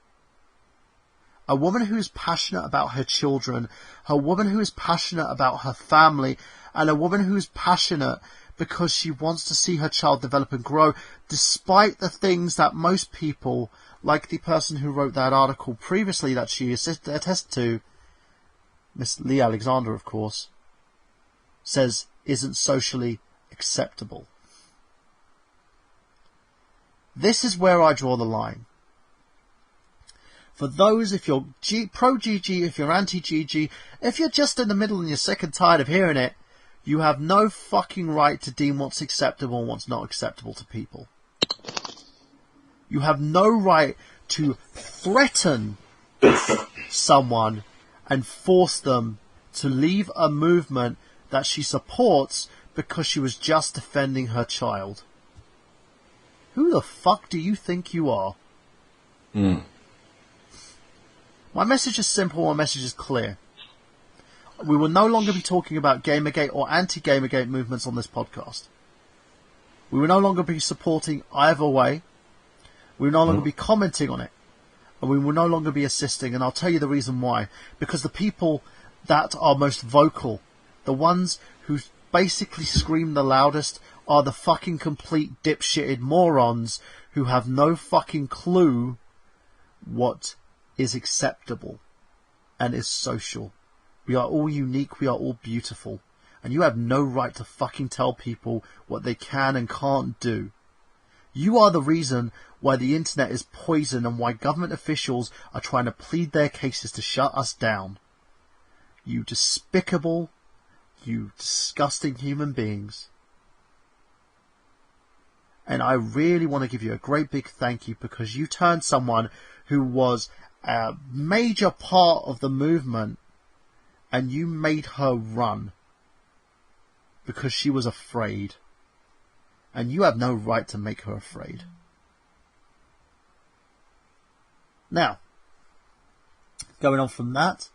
A woman who is passionate about her children, a woman who is passionate about her family, and a woman who is passionate because she wants to see her child develop and grow, despite the things that most people, like the person who wrote that article previously that she attested to, Miss Lee Alexander, of course, says isn't socially acceptable. This is where I draw the line. For those, if you're pro-GG, if you're anti-GG, if you're just in the middle and you're sick and tired of hearing it, You have no fucking right to deem what's acceptable and what's not acceptable to people. You have no right to threaten someone and force them to leave a movement that she supports because she was just defending her child. Who the fuck do you think you are? My message is simple, my message is clear. We will no longer be talking about Gamergate or anti-Gamergate movements on this podcast. We will no longer be supporting either way. We will no longer be commenting on it. And we will no longer be assisting, and I'll tell you the reason why. Because the people that are most vocal, the ones who basically scream the loudest, are the fucking complete dipshitted morons who have no fucking clue what is acceptable and is social. We are all unique, we are all beautiful, and you have no right to fucking tell people what they can and can't do. You are the reason why the internet is poison and why government officials are trying to plead their cases to shut us down. You despicable, you disgusting human beings. And I really want to give you a great big thank you because you turned someone who was a major part of the movement and you made her run because she was afraid. And you have no right to make her afraid. Now, going on from that,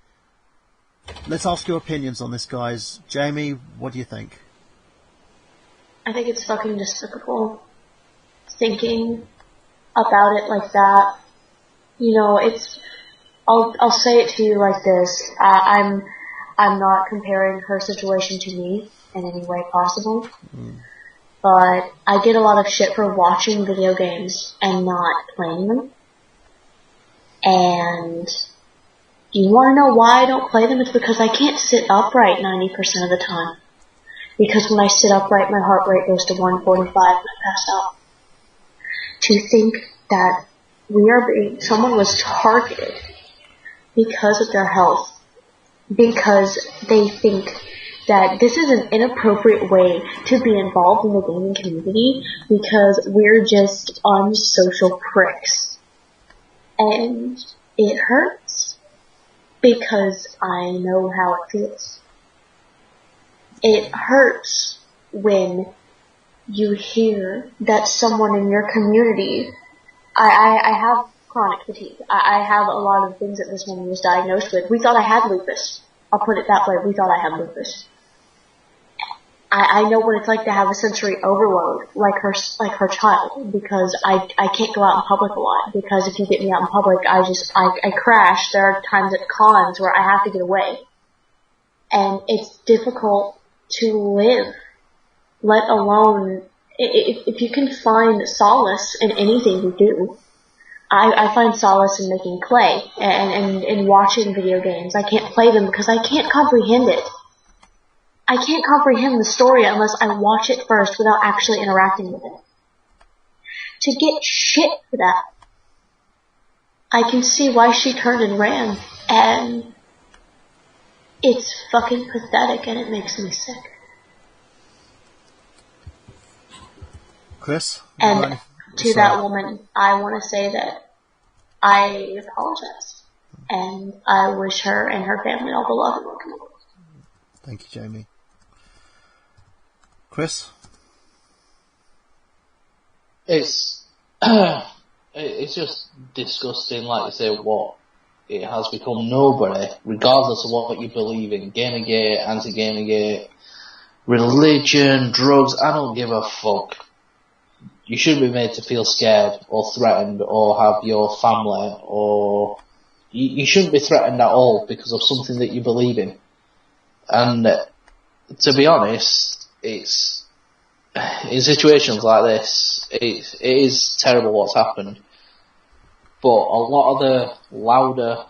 let's ask your opinions on this, guys. Jamie, what do you think? I think it's fucking despicable thinking about it like that. You know, I'll say it to you like this. I'm not comparing her situation to me in any way possible. But I get a lot of shit for watching video games and not playing them. And you want to know why I don't play them? It's because I can't sit upright 90% of the time. Because when I sit upright, my heart rate goes to 145 and I pass out. To think that someone was targeted because of their health, because they think that this is an inappropriate way to be involved in the gaming community because we're just unsocial pricks. And it hurts because I know how it feels. It hurts when you hear that someone in your community, I have chronic fatigue. I have a lot of things that this woman was diagnosed with. We thought I had lupus. I'll put it that way. We thought I had lupus. I know what it's like to have a sensory overload, like her child, because I can't go out in public a lot, because if you get me out in public, I crash. There are times at cons where I have to get away. And it's difficult to live, let alone, if you can find solace in anything you do. I find solace in making clay and in watching video games. I can't play them because I can't comprehend it. I can't comprehend the story unless I watch it first without actually interacting with it. To get shit for that, I can see why she turned and ran, and it's fucking pathetic and it makes me sick. Chris? And to that woman, I want to say that I apologize, and I wish her and her family all the love and welcome. Thank you, Jamie. Chris? It's just disgusting, like you say, what it has become. Nobody, regardless of what you believe in, Gamergate, anti-Gamergate, religion, drugs, I don't give a fuck. You shouldn't be made to feel scared or threatened or have your family or... You shouldn't be threatened at all because of something that you believe in. And to be honest, it's in situations like this, it is terrible what's happened. But a lot of the louder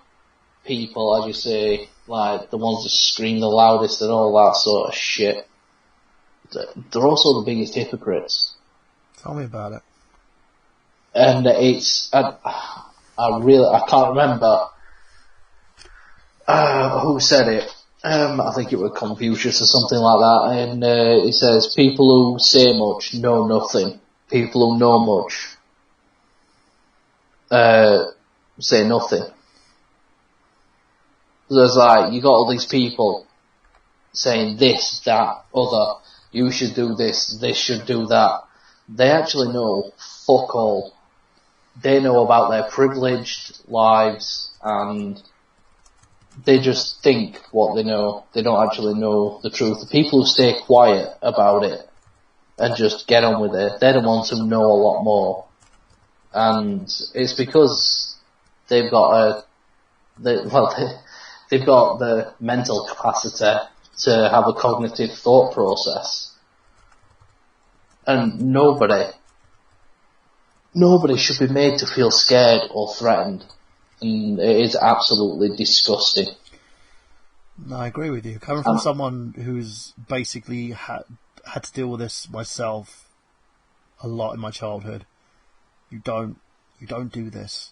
people, as you say, like the ones that scream the loudest and all that sort of shit, they're also the biggest hypocrites. Tell me about it. And I can't remember who said it. I think it was Confucius or something like that, and it says, people who say much know nothing. People who know much say nothing. There's like, you got all these people saying this, that, other, you should do this should do that. They actually know fuck all. They know about their privileged lives, and they just think what they know. They don't actually know the truth. The people who stay quiet about it and just get on with it, they're the ones who know a lot more. And it's because they've got they've got the mental capacity to have a cognitive thought process. And nobody should be made to feel scared or threatened. And it is absolutely disgusting. No, I agree with you. Coming from someone who's basically had to deal with this myself a lot in my childhood, you don't do this.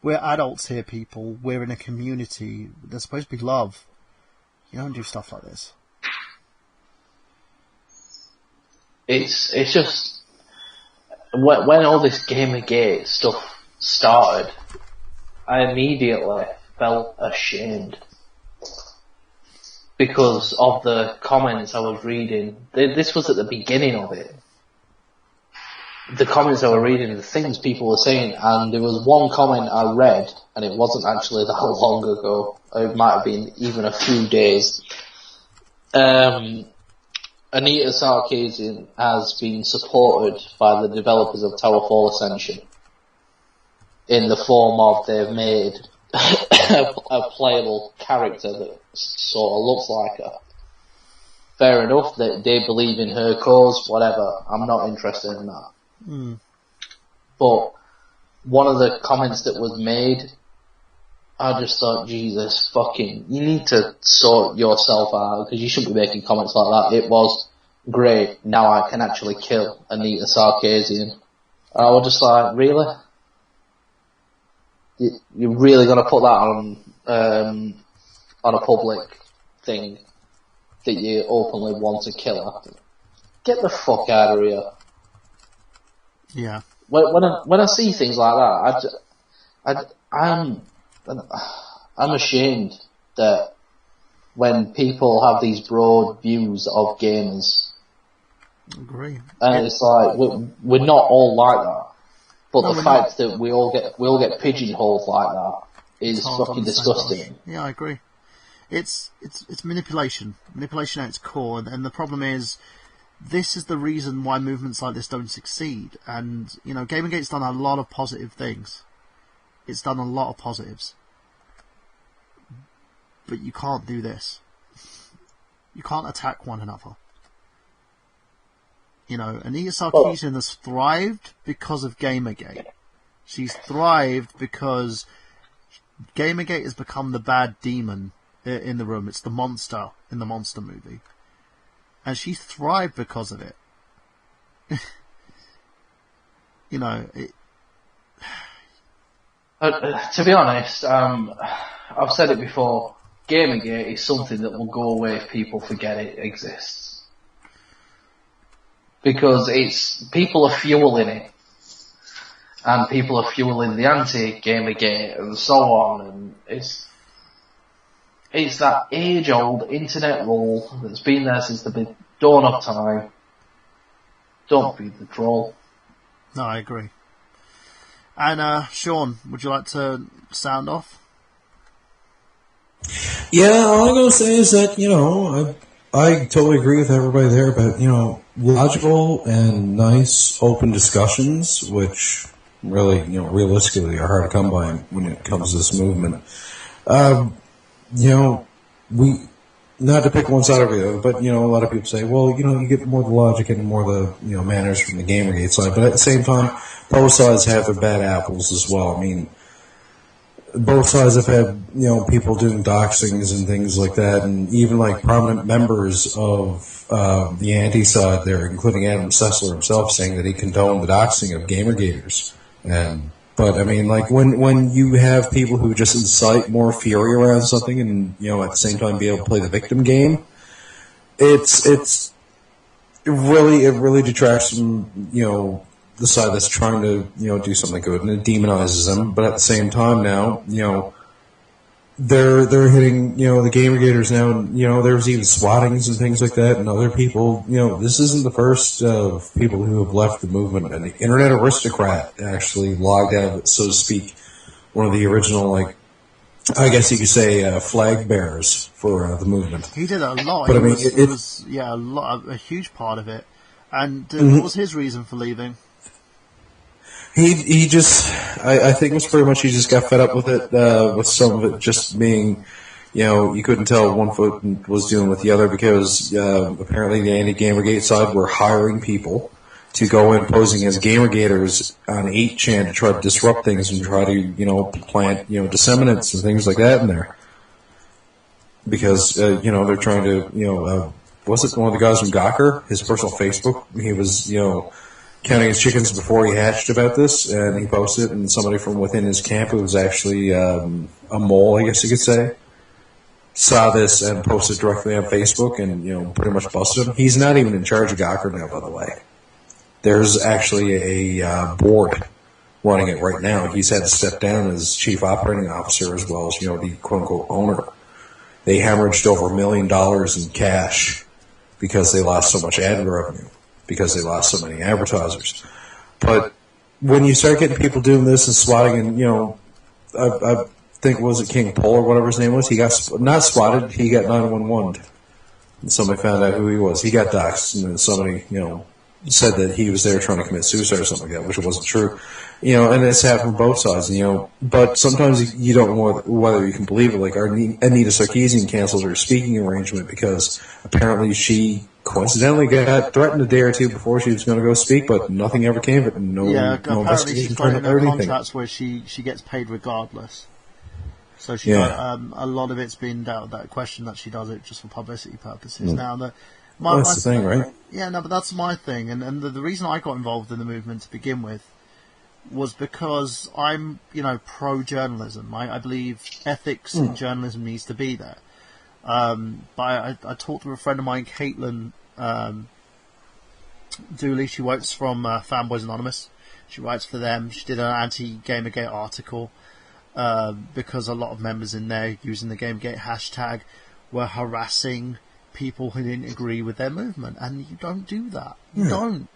We're adults here, people. We're in a community. There's supposed to be love. You don't do stuff like this. It's just when all this Gamergate stuff started, I immediately felt ashamed because of the comments I was reading. This was at the beginning of it. The comments I was reading, the things people were saying, and there was one comment I read, and it wasn't actually that long ago. It might have been even a few days. Anita Sarkeesian has been supported by the developers of Towerfall Ascension in the form of they've made a playable character that sort of looks like her. Fair enough, that they believe in her cause, whatever. I'm not interested in that. But one of the comments that was made, I just thought, Jesus fucking, you need to sort yourself out, because you shouldn't be making comments like that. It was, great, now I can actually kill Anita Sarkeesian. And I was just like, really? You're really going to put that on a public thing that you openly want to kill her? Get the fuck out of here. Yeah. When I see things like that, I'm ashamed that when people have these broad views of gamers. I agree. And it's like we're not all like that. But the fact that we all get pigeonholed like that is fucking disgusting. Yeah, I agree. It's manipulation at its core, and the problem is, this is the reason why movements like this don't succeed. And Gamergate's done a lot of positive things. It's done a lot of positives, but you can't do this. You can't attack one another. Anita Sarkeesian has thrived because of Gamergate. She's thrived because Gamergate has become the bad demon in the room. It's the monster in the monster movie. And she thrived because of it. To be honest, I've said it before, Gamergate is something that will go away if people forget it exists. Because people are fueling it. And people are fueling the anti-Gamergate and so on, and it's that age-old internet rule that's been there since the dawn of time. Don't be the troll. No, I agree. And Sean, would you like to sound off? Yeah, all I'm going to say is that, I totally agree with everybody there, but, logical and nice open discussions, which really, realistically are hard to come by when it comes to this movement. We, not to pick one side or the other, but, a lot of people say, well, you get more the logic and more the, manners from the Gamergate side, but at the same time, both sides have their bad apples as well. I mean, both sides have had, people doing doxings and things like that, and even like prominent members of the anti-side there, including Adam Sessler himself, saying that he condoned the doxing of Gamergaters. And But I mean, like when you have people who just incite more fury around something, and at the same time be able to play the victim game, it really detracts from the side that's trying to do something good, and it demonizes them. But at the same time, now they're hitting the gamergators now, and there's even swattings and things like that, and other people. This isn't the first of people who have left the movement. And the Internet Aristocrat actually logged out of it, so to speak. One of the original, I guess you could say, flag bearers for the movement. He did a lot. But It I mean, was a huge part of it. And what was his reason for leaving? He just, I think it was pretty much he just got fed up with it, with some of it just being, you couldn't tell one foot was dealing with the other, because apparently the anti-Gamergate side were hiring people to go in posing as Gamergators on 8chan to try to disrupt things and try to, plant, disseminates and things like that in there. Because, they're trying to, was it one of the guys from Gawker, his personal Facebook? He was, counting his chickens before he hatched about this, and he posted, and somebody from within his camp, who was actually a mole, I guess you could say, saw this and posted directly on Facebook, and pretty much busted him. He's not even in charge of Gawker now, by the way. There's actually a board running it right now. He's had to step down as chief operating officer as well as the quote unquote owner. They hemorrhaged over $1 million in cash because they lost so much ad revenue, because they lost so many advertisers. But when you start getting people doing this and swatting, and I think, was it King Pole or whatever his name was? He got not swatted, he got 911. And somebody found out who he was. He got doxxed, and then somebody said that he was there trying to commit suicide or something like that, which wasn't true. And it's happened from both sides. But sometimes you don't know whether you can believe it. Like Anita Sarkeesian canceled her speaking arrangement because apparently she coincidentally got threatened a day or two before she was going to go speak, but nothing ever came of it. And no apparently she's turned got up or anything. contracts where she gets paid regardless. So she got, a lot of it's been that question that she does it just for publicity purposes. Now That's the thing, right? Yeah, no, but that's my thing, and the reason I got involved in the movement to begin with was because I'm, pro-journalism. I believe ethics in journalism needs to be there. But I talked to a friend of mine, Caitlin Dooley. She works from Fanboys Anonymous. She writes for them. She did an anti-Gamergate article because a lot of members in there using the Gamergate hashtag were harassing people who didn't agree with their movement, and you don't do that. You don't.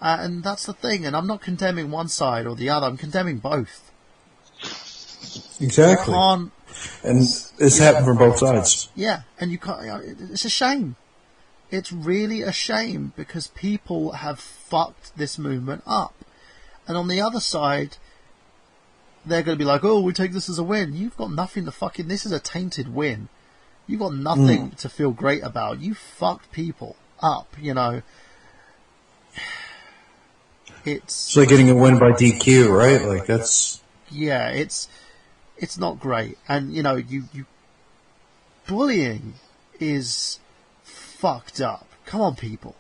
And that's the thing, and I'm not condemning one side or the other, I'm condemning both. Exactly. And it's happened from both sides. Yeah, and you can't, it's a shame. It's really a shame, because people have fucked this movement up. And on the other side, they're going to be like, oh, we take this as a win. You've got nothing to fucking, this is a tainted win. You've got nothing to feel great about. You fucked people up, It's like getting a win by DQ, right? Like that's it's not great. And you bullying is fucked up. Come on, people.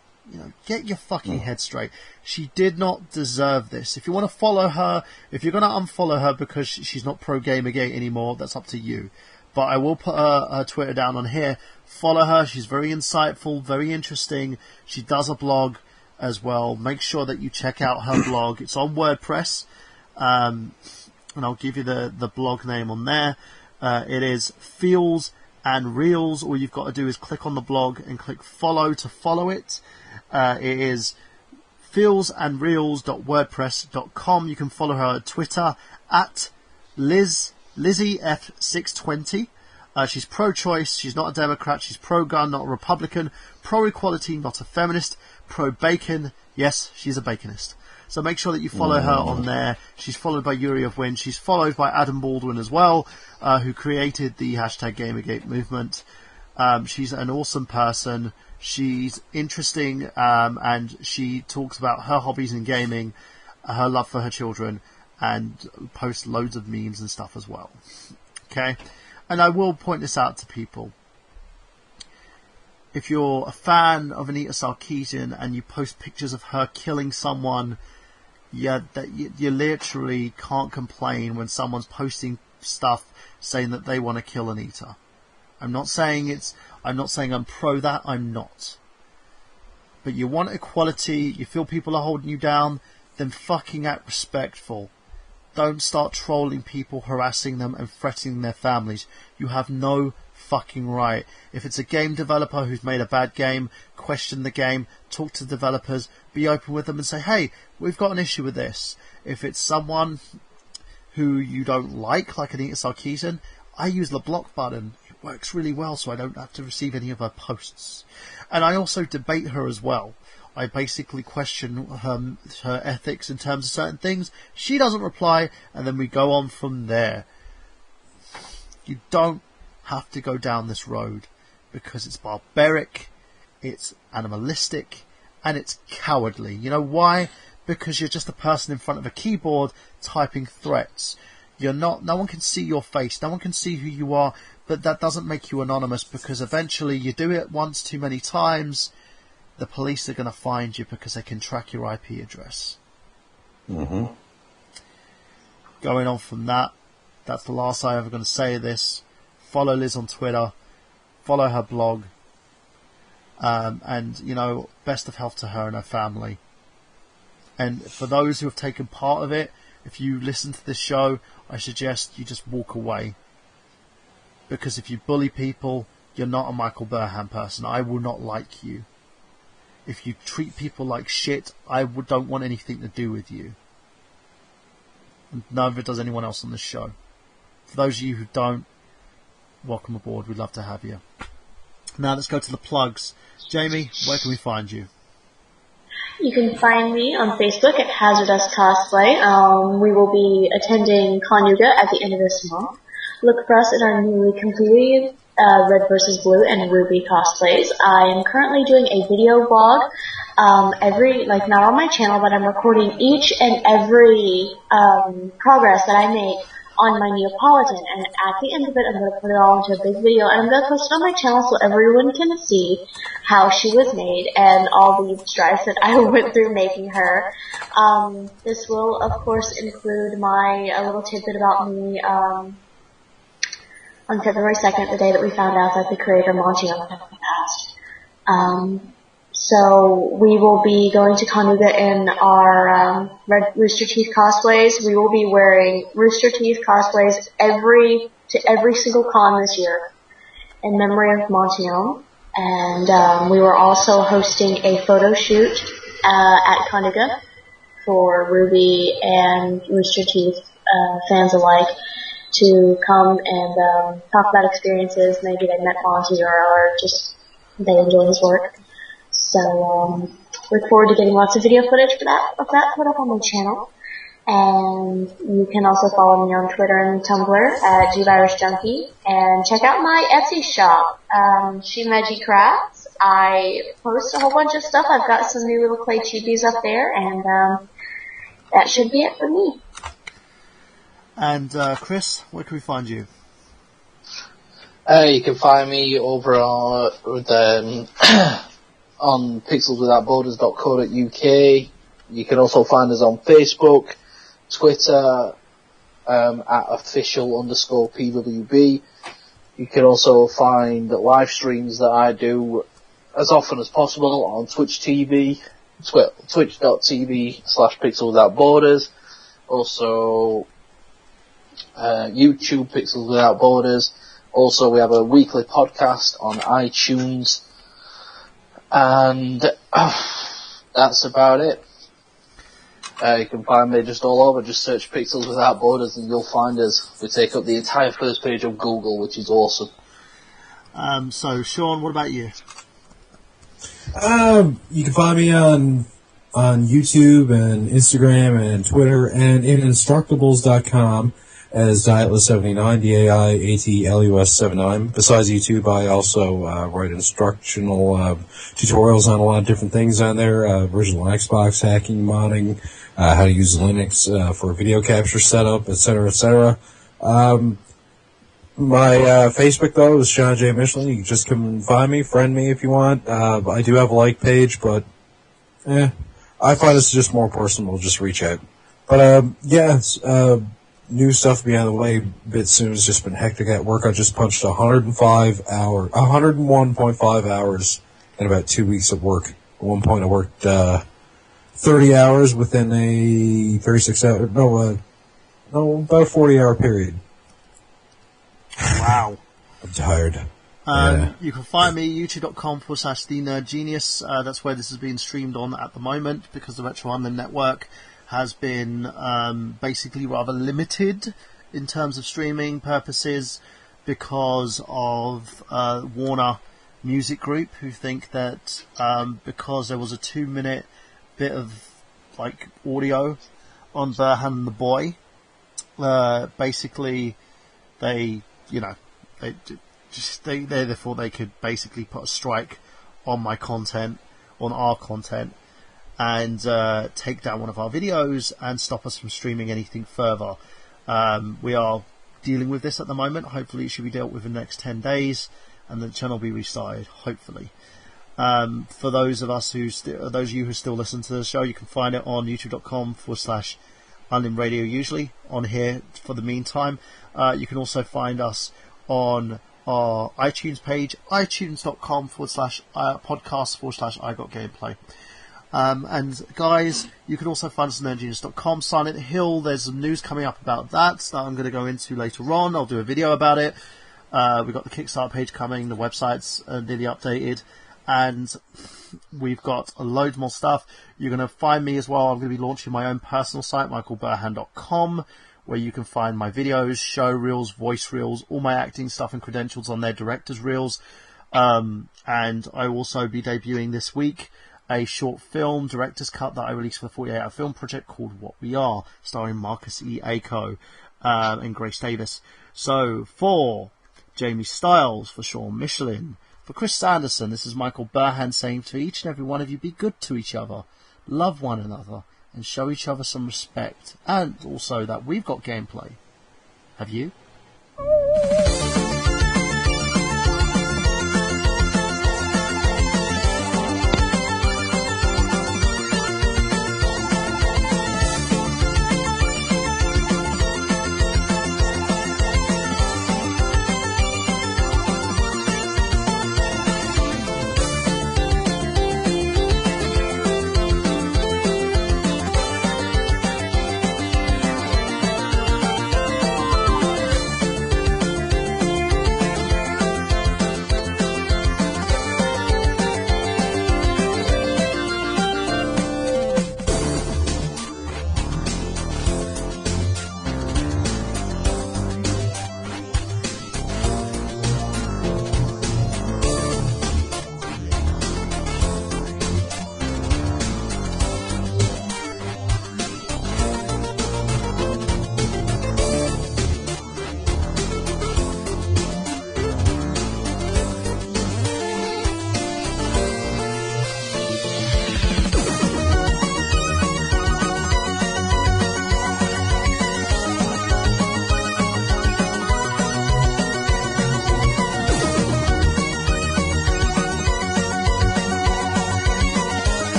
Get your fucking head straight. She did not deserve this. If you want to follow her, if you're going to unfollow her because she's not pro Gamergate anymore, that's up to you. But I will put her Twitter down on here. Follow her. She's very insightful, very interesting. She does a blog as well. Make sure that you check out her blog. It's on WordPress. And I'll give you the blog name on there. It is Feels and Reels. All you've got to do is click on the blog and click follow to follow it. It is feelsandreels.wordpress.com. You can follow her on Twitter at Lizzie F620. She's pro-choice. She's not a Democrat. She's pro-gun, not a Republican. Pro-equality, not a feminist. Pro-bacon. Yes, she's a baconist. So make sure that you follow her on there. She's followed by Yuri of Win. She's followed by Adam Baldwin as well, who created the hashtag Gamergate movement. She's an awesome person. She's interesting, and she talks about her hobbies in gaming, her love for her children, and post loads of memes and stuff as well. Okay? And I will point this out to people. If you're a fan of Anita Sarkeesian and you post pictures of her killing someone, you literally can't complain when someone's posting stuff saying that they want to kill Anita. I'm not saying I'm pro that, I'm not. But you want equality, you feel people are holding you down, then fucking act respectful. Don't start trolling people, harassing them and threatening their families. You have no fucking right. If it's a game developer who's made a bad game, question the game, talk to developers, be open with them and say, hey, we've got an issue with this. If it's someone who you don't like Anita Sarkeesian, I use the block button. It works really well so I don't have to receive any of her posts. And I also debate her as well. I basically question her ethics in terms of certain things. She doesn't reply, and then we go on from there. You don't have to go down this road because it's barbaric, it's animalistic, and it's cowardly. You know why? Because you're just a person in front of a keyboard typing threats. You're not. No one can see your face. No one can see who you are. But that doesn't make you anonymous, because eventually you do it once too many times, the police are going to find you because they can track your IP address. Mm-hmm. Going on from that, that's the last I'm ever going to say of this. Follow Liz on Twitter. Follow her blog. And, best of health to her and her family. And for those who have taken part of it, if you listen to this show, I suggest you just walk away. Because if you bully people, you're not a Michael Burhan person. I will not like you. If you treat people like shit, I don't want anything to do with you. And neither does anyone else on this show. For those of you who don't, welcome aboard. We'd love to have you. Now let's go to the plugs. Jamie, where can we find you? You can find me on Facebook at Hazardous Cosplay. We will be attending Conuga at the end of this month. Look for us in our newly completed Red vs. Blue and Ruby cosplays. I am currently doing a video blog, not on my channel, but I'm recording each and every progress that I make on my Neapolitan, and at the end of it I'm going to put it all into a big video, and I'm going to post it on my channel so everyone can see how she was made and all the strides that I went through making her. This will, of course, include a little tidbit about me. On February 2nd, the day that we found out that the creator Monty had passed. So we will be going to Conuga in our Red Rooster Teeth cosplays. We will be wearing Rooster Teeth cosplays every single con this year in memory of Montione. And we were also hosting a photo shoot at Conuga for Ruby and Rooster Teeth fans alike, to come and talk about experiences. Maybe they met Monty or just they enjoy his work. So look forward to getting lots of video footage of that put up on my channel. And you can also follow me on Twitter and Tumblr at GVirusJunkie, and check out my Etsy shop, Shimeji Crafts. I post a whole bunch of stuff. I've got some new little clay chibis up there, and that should be it for me. And Chris, where can we find you? You can find me over on on pixelswithoutborders.co.uk. You can also find us on Facebook, Twitter, at official_PWB. You can also find live streams that I do as often as possible on Twitch TV, twitch.tv/pixelwithoutborders. Also, YouTube, Pixels Without Borders. Also, we have a weekly podcast on iTunes. And that's about it. You can find me just all over. Just search Pixels Without Borders and you'll find us. We take up the entire first page of Google, which is awesome. So, Sean, what about you? You can find me on YouTube and Instagram and Twitter and in Instructables.com as Dietless79, DAIATLUS79. Besides YouTube, I also write instructional tutorials on a lot of different things on there, original Xbox, hacking, modding, how to use Linux for video capture setup, etc., etc. My Facebook, though, is Sean J. Michelin. You can just come and find me, friend me if you want. I do have a like page, but I find it's just more personal. Just reach out. But new stuff to be out of the way a bit soon. It's just been hectic at work. I just punched 101.5 hours in about 2 weeks of work. At one point, I worked 30 hours within a 36-hour. About a 40-hour period. Wow. I'm tired. You can find me youtube.com/TheNerdGenius. That's where this is being streamed on at the moment, because the Retro Unlimited network has been basically rather limited in terms of streaming purposes because of Warner Music Group, who think that because there was a 2-minute bit of audio on Burhan and the Boy, basically they therefore they could basically put a strike on my content, on our content, and take down one of our videos and stop us from streaming anything further. We are dealing with this at the moment. Hopefully it should be dealt with in the next 10 days and the channel will be restarted, hopefully. For those of you who still listen to the show, you can find it on youtube.com/unlimradio, usually on here for the meantime. You can also find us on our iTunes page, itunes.com/podcast/igotgameplay. And guys, you can also find us on nerdgenius.com. Silent Hill, there's some news coming up about that I'm going to go into later on. I'll do a video about it. We've got the Kickstarter page coming, the website's nearly updated, and we've got a load more stuff. You're going to find me as well. I'm going to be launching my own personal site, michaelburhan.com, where you can find my videos, show reels, voice reels, all my acting stuff and credentials on their director's reels. And I will also be debuting this week a short film director's cut that I released for the 48-hour film project called What We Are, starring Marcus E. Ako and Grace Davis. So for Jamie Stiles, for Sean Michelin, for Chris Sanderson, this is Michael Burhan saying to each and every one of you, be good to each other, love one another, and show each other some respect. And also that we've got gameplay. Have you?